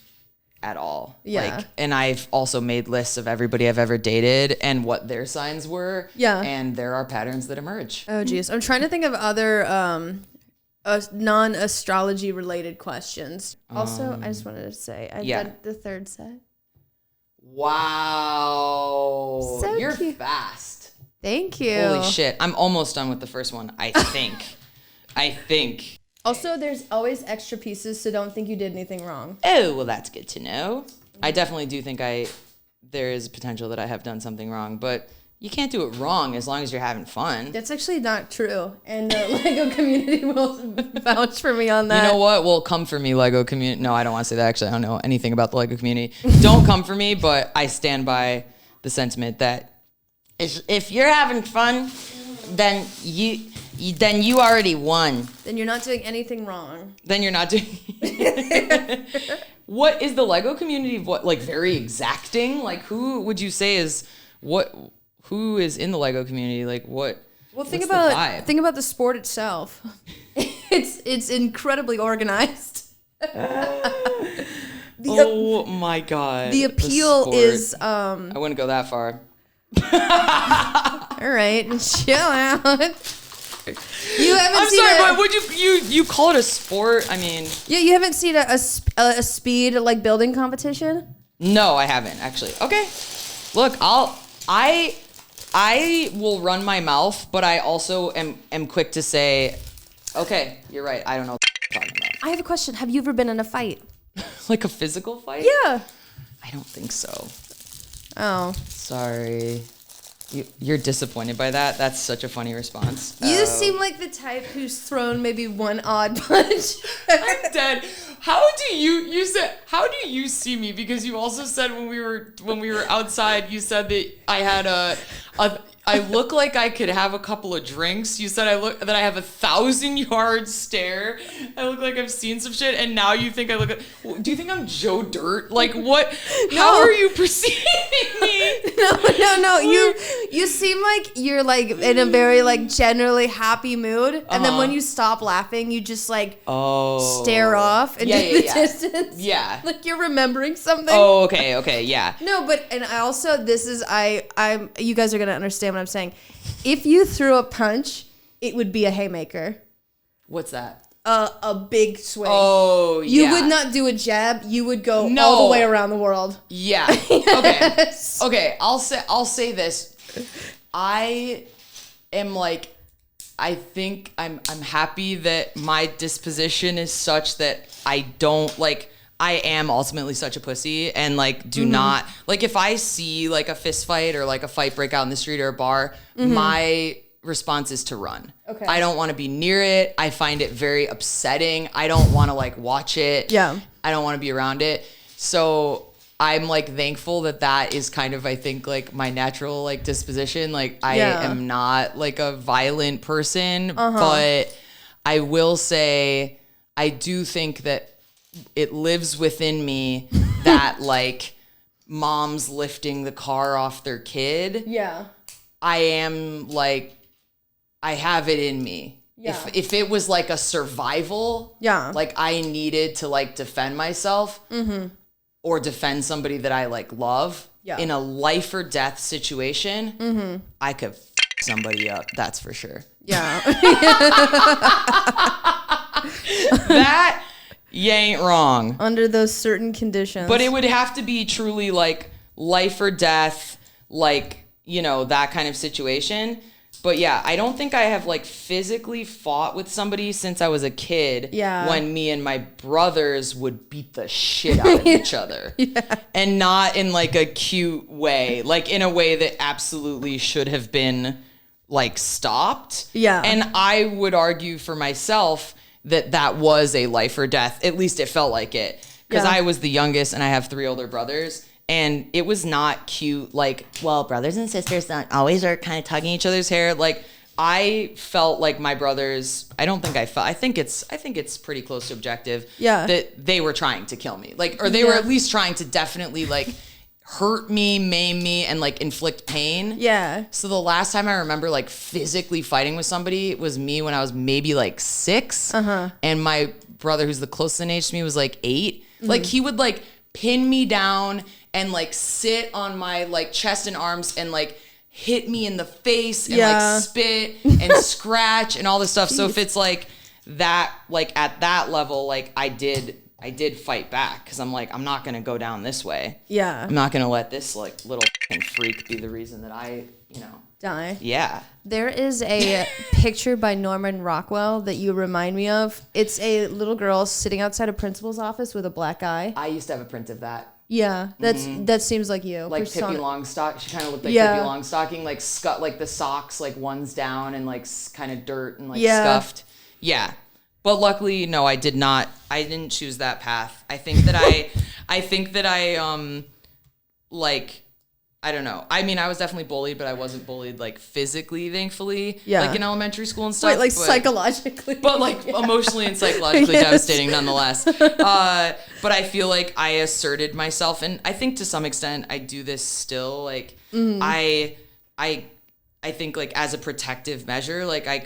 at all. Yeah. And I've also made lists of everybody I've ever dated and what their signs were. Yeah. And there are patterns that emerge. Oh, geez. I'm trying to think of other non-astrology related questions. Also, I just wanted to say, I've done the third set. Wow. So You're cute. fast. Thank you. Holy shit. I'm almost done with the first one, I think. I think. Also, there's always extra pieces, so don't think you did anything wrong. Oh, well, that's good to know. I definitely do think there is potential that I have done something wrong, but you can't do it wrong as long as you're having fun. That's actually not true, and the Lego community will vouch for me on that. You know what? Well, come for me, Lego community. No, I don't want to say that. Actually, I don't know anything about the Lego community. Don't come for me, but I stand by the sentiment that if you're having fun, then you already won. Then you're not doing anything wrong. Then you're not doing. What is the Lego community? Very exacting? Like, who would you say is what? Who is in the Lego community? Like, what? Well, think what's the vibe? about the sport itself. It's incredibly organized. Oh my god. The appeal is I wouldn't go that far. all right, chill out. You haven't I'm seen sorry, but would you call it a sport? I mean, yeah, you haven't seen a speed like building competition? no, I haven't actually. Okay, look, I will run my mouth, but I also am quick to say, okay, you're right. I don't know what you're talking about. I have a question. Have you ever been in a fight? Like a physical fight? Yeah. I don't think so. Oh. Sorry. You're disappointed by that? That's such a funny response. You seem like the type who's thrown maybe one odd punch. I'm dead. How do you see me? Because you also said when we were outside, you said that I had I look like I could have a couple of drinks. You said that I have 1,000-yard stare. I look like I've seen some shit, and now you think I look. Do you think I'm Joe Dirt? Like what? No. How are you perceiving me? No. You seem like you're like in a very like generally happy mood, and then when you stop laughing, you just like stare off into the distance. Yeah. Like you're remembering something. Oh, okay, yeah. No, and I also I'm you guys are gonna understand what I'm saying. If you threw a punch, it would be a haymaker. What's that? A big swing. Oh, yeah. You would not do a jab. You would go all the way around the world. Yeah. Okay. Yes. Okay. I'll say this. I am like, I think I'm happy that my disposition is such that I don't like. I am ultimately such a pussy and like do not like if I see like a fist fight or like a fight break out in the street or a bar, my response is to run. Okay. I don't want to be near it. I find it very upsetting. I don't want to like watch it. Yeah. I don't want to be around it. So I'm like thankful that is kind of, I think, like my natural like disposition. Like I am not like a violent person, but I will say I do think that it lives within me that like moms lifting the car off their kid. Yeah. I am like, I have it in me. Yeah. If it was like a survival, like I needed to like defend myself or defend somebody that I like love in a life or death situation, I could somebody up. That's for sure. Yeah. That you ain't wrong. Under those certain conditions. But it would have to be truly like life or death, like, you know, that kind of situation. But yeah, I don't think I have like physically fought with somebody since I was a kid. Yeah. When me and my brothers would beat the shit out of each other. Yeah. And not in like a cute way, like in a way that absolutely should have been like stopped. Yeah. And I would argue for myself that was a life or death. At least it felt like it. Because I was the youngest and I have 3 older brothers. And it was not cute. Like, well, brothers and sisters don't always are kind of tugging each other's hair. Like, I felt like my brothers, I think it's pretty close to objective. Yeah. That they were trying to kill me. Like, or they were at least trying to definitely like hurt me, maim me, and like inflict pain. Yeah. So the last time I remember like physically fighting with somebody was me when I was maybe like 6. And my brother, who's the closest in age to me, was like 8. Like he would like pin me down and like sit on my like chest and arms and like hit me in the face and like spit and scratch and all this stuff. So if it's like that, like at that level, like I did fight back because I'm like, I'm not going to go down this way. Yeah. I'm not going to let this like little freak be the reason that I, die. Yeah. There is a picture by Norman Rockwell that you remind me of. It's a little girl sitting outside a principal's office with a black eye. I used to have a print of that. Yeah, that seems like you. Like Pippi Longstocking. She kind of looked like Pippi Longstocking, like like the socks, like one's down and like kind of dirt and like scuffed. Yeah. But luckily, no, I did not. I didn't choose that path. I think that I like, I don't know. I mean, I was definitely bullied, but I wasn't bullied like physically, thankfully. Yeah. Like in elementary school and stuff. Wait, like psychologically. But like emotionally and psychologically devastating nonetheless. But I feel like I asserted myself, and I think to some extent I do this still. Like I think like as a protective measure, like I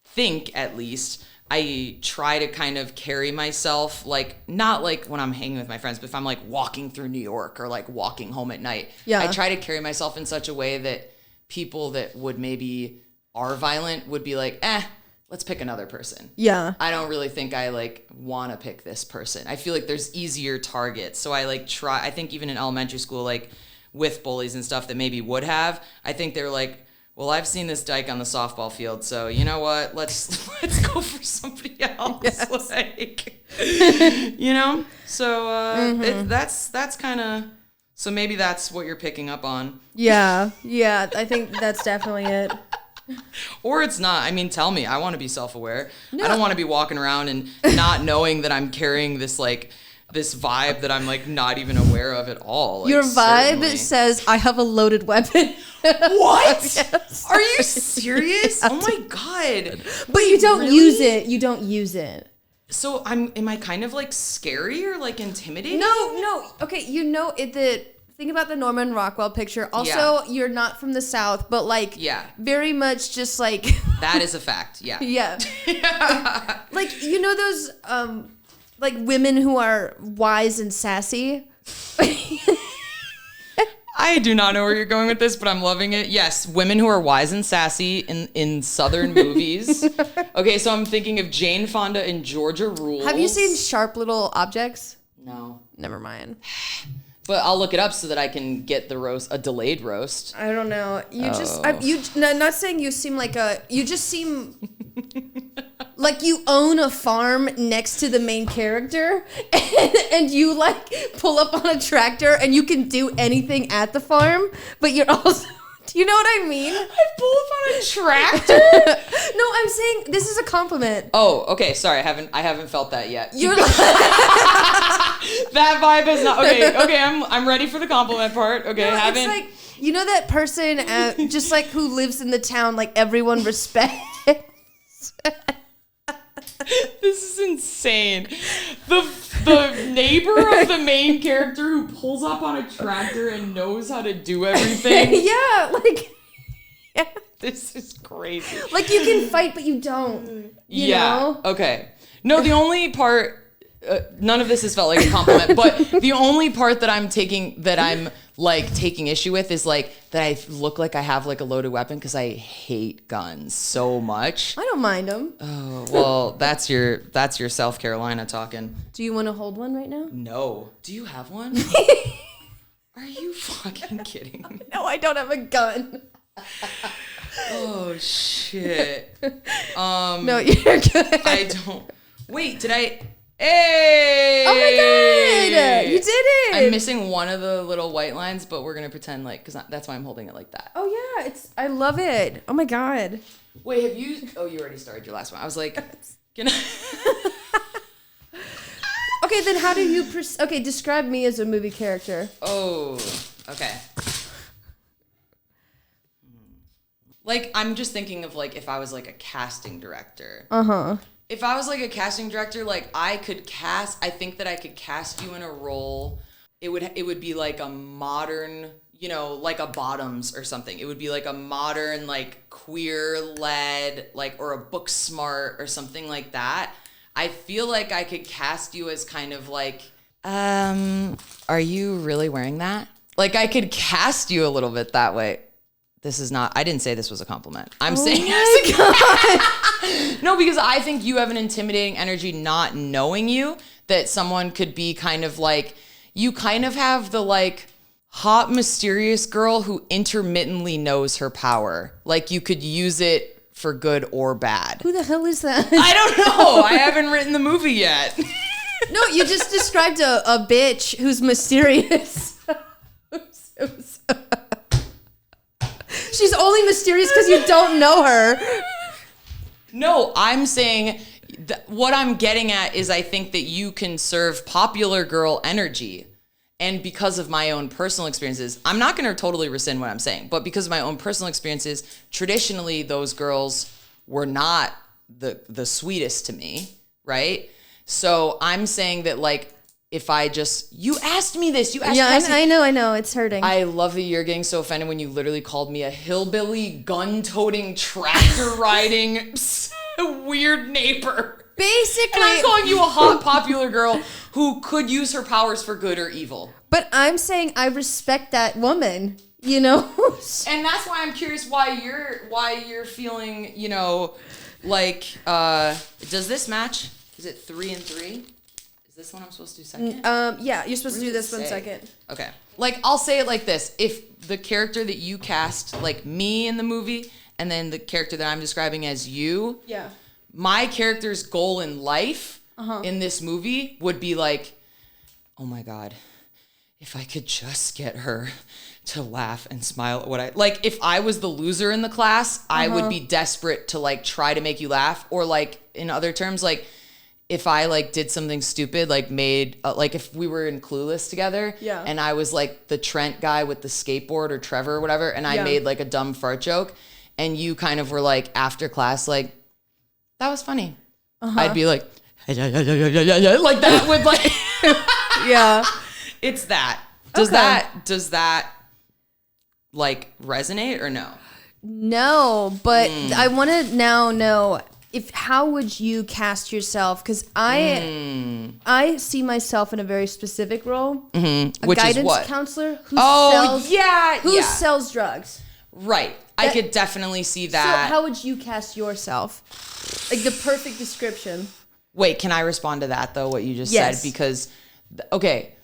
think at least I try to kind of carry myself, like not like when I'm hanging with my friends, but if I'm like walking through New York or like walking home at night, I try to carry myself in such a way that people that would maybe are violent would be like, let's pick another person. Yeah. I don't really think I like want to pick this person. I feel like there's easier targets. So I like try, I think even in elementary school, like with bullies and stuff that maybe would have, I think they were like, well, I've seen this dyke on the softball field, so you know what? Let's go for somebody else. Yes. Like, So that's kind of. So maybe that's what you're picking up on. Yeah, I think that's definitely it. Or it's not. I mean, tell me. I want to be self-aware. No. I don't want to be walking around and not knowing that I'm carrying this like this vibe that I'm like not even aware of at all. Like, your vibe says I have a loaded weapon. What? Yes. Are you serious? Oh my God. But you don't use it. You don't use it. So am I kind of like scary or like intimidating? No. Okay, think about the Norman Rockwell picture. Also, you're not from the South, but like very much just like that is a fact. Yeah. Yeah. Like those like women who are wise and sassy. I do not know where you're going with this, but I'm loving it. Yes, women who are wise and sassy in Southern movies. Okay, so I'm thinking of Jane Fonda in Georgia Rules. Have you seen Sharp Little Objects? No. Never mind. But I'll look it up so that I can get a delayed roast. I don't know. Not saying you seem like you just seem like you own a farm next to the main character and you like pull up on a tractor and you can do anything at the farm, but you're also, do you know what I mean? I pull up on a tractor? No, I'm saying this is a compliment. Oh, okay. Sorry, I haven't felt that yet. You're like that vibe is not okay. I'm ready for the compliment part. Okay, no, it's like that person just like who lives in the town like everyone respects. This is insane. The neighbor of the main character who pulls up on a tractor and knows how to do everything. This is crazy. Like you can fight, but you don't. You know? Okay. No, the only part. None of this has felt like a compliment, but the only part that I'm taking issue with is like that I look like I have like a loaded weapon because I hate guns so much. I don't mind them. Oh, well, that's your South Carolina talking. Do you want to hold one right now? No. Do you have one? Are you fucking kidding me? No, I don't have a gun. Oh shit. No, you're good. I don't. Wait, did I? Hey! Oh my God! You did it! I'm missing one of the little white lines, but we're gonna pretend like, because that's why I'm holding it like that. Oh yeah, I love it. Oh my God. Wait, have you? Oh, you already started your last one. I was like, can I? Okay, then how do you? Okay, describe me as a movie character. Oh, okay. Like, I'm just thinking of like if I was like a casting director. If I was like a casting director, like I think that I could cast you in a role it would be like a modern, you know, like a Bottoms or something. It would be like a modern, like queer led, like, or a Booksmart or something like that. I feel like I could cast you as kind of like, are you really wearing that? Like I could cast you a little bit that way. This is not, I didn't say this was a compliment. I'm saying no, because I think you have an intimidating energy not knowing you, that someone could be kind of like, you kind of have the like hot, mysterious girl who intermittently knows her power. Like you could use it for good or bad. Who the hell is that? I don't know. I haven't written the movie yet. No, you just described a bitch who's mysterious. She's only mysterious because you don't know her. No, I'm saying what I'm getting at is I think that you can serve popular girl energy. And because of my own personal experiences, I'm not going to totally rescind what I'm saying, but because of my own personal experiences, traditionally those girls were not the sweetest to me, right? So I'm saying that like, if I just, you asked me this, you asked me. I know, it's hurting. I love that you're getting so offended when you literally called me a hillbilly, gun-toting, tractor-riding, weird neighbor. Basically. And I'm calling you a hot, popular girl who could use her powers for good or evil. But I'm saying I respect that woman, you know? And that's why I'm curious why you're feeling, you know, like, does this match? Is it 3 and 3? Is this one I'm supposed to do second? Yeah, you're supposed to do this one second. Okay. Like, I'll say it like this. If the character that you cast, like me in the movie, and then the character that I'm describing as you, yeah, my character's goal in life in this movie would be like, oh my God, if I could just get her to laugh and smile at what I, like, if I was the loser in the class, I would be desperate to like try to make you laugh. Or like, in other terms, like, if I like did something stupid, like made, like if we were in Clueless together and I was like the Trent guy with the skateboard or Trevor or whatever, and I made like a dumb fart joke and you kind of were like after class, like, that was funny. I'd be like, like that would like, yeah, it's that. Does that like resonate or no? No, but I want to now know, how would you cast yourself? Because I see myself in a very specific role. A Which guidance is what? counselor who sells drugs. Right. I could definitely see that. So how would you cast yourself? Like the perfect description. Wait, can I respond to that though, what you just Yes. said? Because, okay,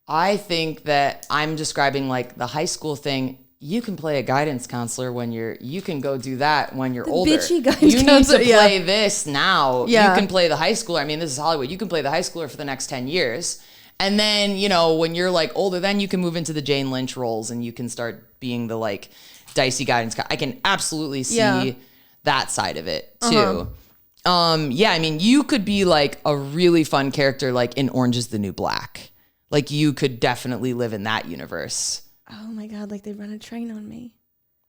I think that I'm describing like the high school thing. You can play a guidance counselor you can go do that when you're older. Bitchy guidance you need counselor, to play this now. Yeah. You can play the high schooler. I mean, this is Hollywood. You can play the high schooler for the next 10 years. And then, you know, when you're like older, then you can move into the Jane Lynch roles and you can start being the like dicey guidance. I can absolutely see that side of it too. I mean, you could be like a really fun character like in Orange is the New Black. Like you could definitely live in that universe. Oh my God, like they run a train on me.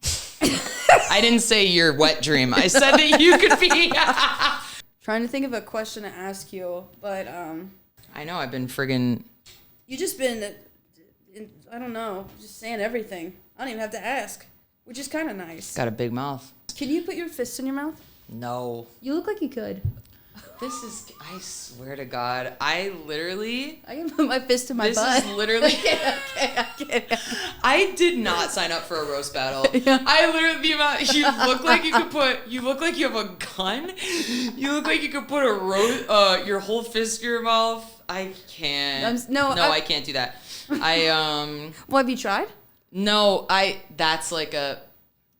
I didn't say your wet dream. I said that you could be. Trying to think of a question to ask you, but I know, I've been friggin'. You just been, I don't know, just saying everything. I don't even have to ask, which is kind of nice. Got a big mouth. Can you put your fist in your mouth? No. You look like you could. This is, I swear to God, I can put my fist in my butt. This is literally. Okay. I did not sign up for a roast battle. Yeah. I literally, the amount, you look like you look like you have a gun. You look like you could put your whole fist in your mouth. I can't. I can't do that. Well, have you tried? No, that's like a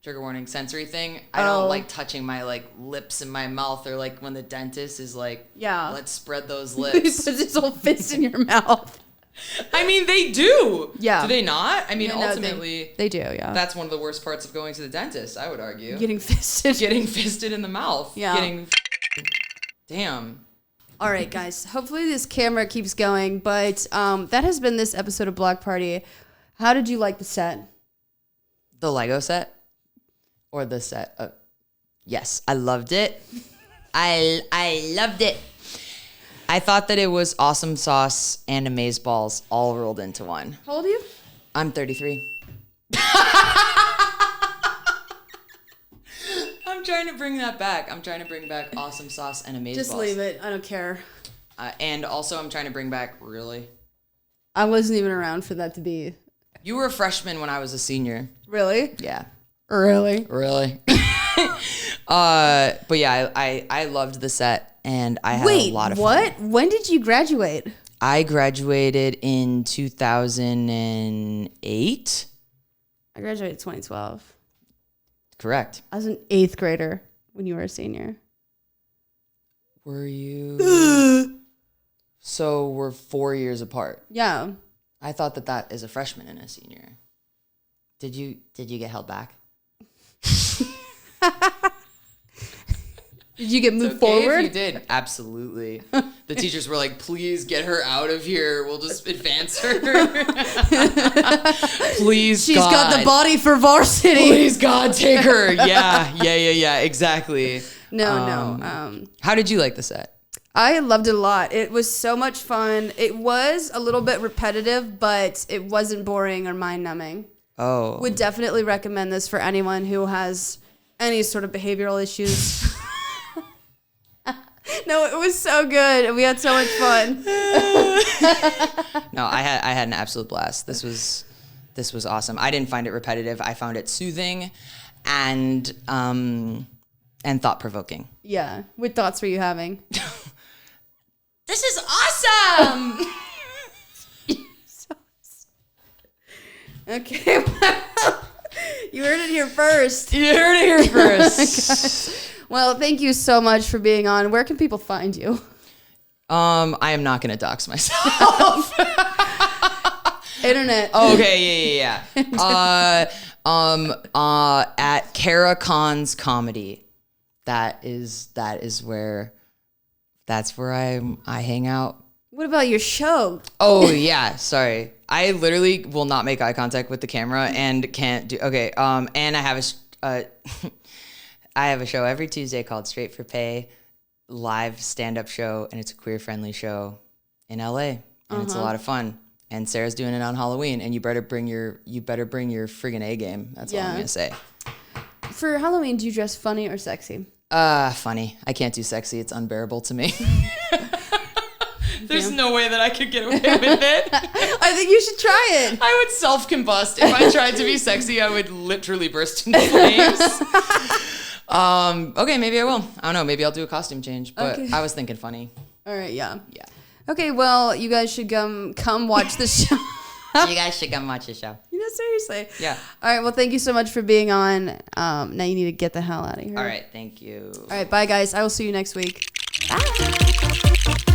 trigger warning sensory thing. I don't like touching my like lips and my mouth, or like when the dentist is like, let's spread those lips. He puts his whole fist in your mouth. I mean, they do. Yeah. Do they not? I mean, Yeah, no, ultimately, they do. Yeah. That's one of the worst parts of going to the dentist, I would argue. Getting fisted. Getting fisted in the mouth. Yeah. Damn. All right, guys. Hopefully this camera keeps going, but that has been this episode of Block Party. How did you like the set? The Lego set? Or the set? Yes, I loved it. I loved it. I thought that it was awesome sauce and amazeballs all rolled into one. How old are you? I'm 33. I'm trying to bring that back. I'm trying to bring back awesome sauce and amazeballs. Just leave it. I don't care. And also, I'm trying to bring back really. I wasn't even around for that to be. You were a freshman when I was a senior. Really? Yeah. Really? Really. But yeah, I loved the set, and I had a lot of fun. What? When did you graduate? I graduated in 2008. I graduated 2012. Correct. I was an 8th grader when you were a senior. Were you? So we're 4 years apart. Yeah. I thought that is a freshman and a senior. Did you get held back? Did you get moved It's okay forward? if you did. Absolutely. The teachers were like, please get her out of here. We'll just advance her. Please, She's God. got the body for varsity. Please, God, take her. Yeah. Exactly. No. How did you like the set? I loved it a lot. It was so much fun. It was a little bit repetitive, but it wasn't boring or mind-numbing. Oh. Would definitely recommend this for anyone who has any sort of behavioral issues. No, it was so good. We had so much fun. No, I had an absolute blast. This was awesome. I didn't find it repetitive. I found it soothing and thought-provoking. Yeah. What thoughts were you having? This is awesome. Okay. You heard it here first. Well, thank you so much for being on. Where can people find you? I am not going to dox myself. Internet. Okay, yeah. At Cara Connors Comedy. That's where I hang out. What about your show? Oh yeah, sorry. I literally will not make eye contact with the camera and can't do. Okay, and I have I have a show every Tuesday called Straight for Pay, live stand-up show, and it's a queer-friendly show in LA, and it's a lot of fun. And Sarah's doing it on Halloween, and you better bring your friggin' A game. That's all I'm gonna say. For Halloween, do you dress funny or sexy? Funny. I can't do sexy. It's unbearable to me. There's no way that I could get away with it. I think you should try it. I would self-combust. If I tried to be sexy, I would literally burst into flames. Okay, maybe I will. I don't know. Maybe I'll do a costume change, but I was thinking funny. All right, yeah. Yeah. Okay, well, you guys should come watch the show. You guys should come watch the show. Seriously. Yeah. All right, well, thank you so much for being on. Now you need to get the hell out of here. All right, thank you. All right, bye, guys. I will see you next week. Bye.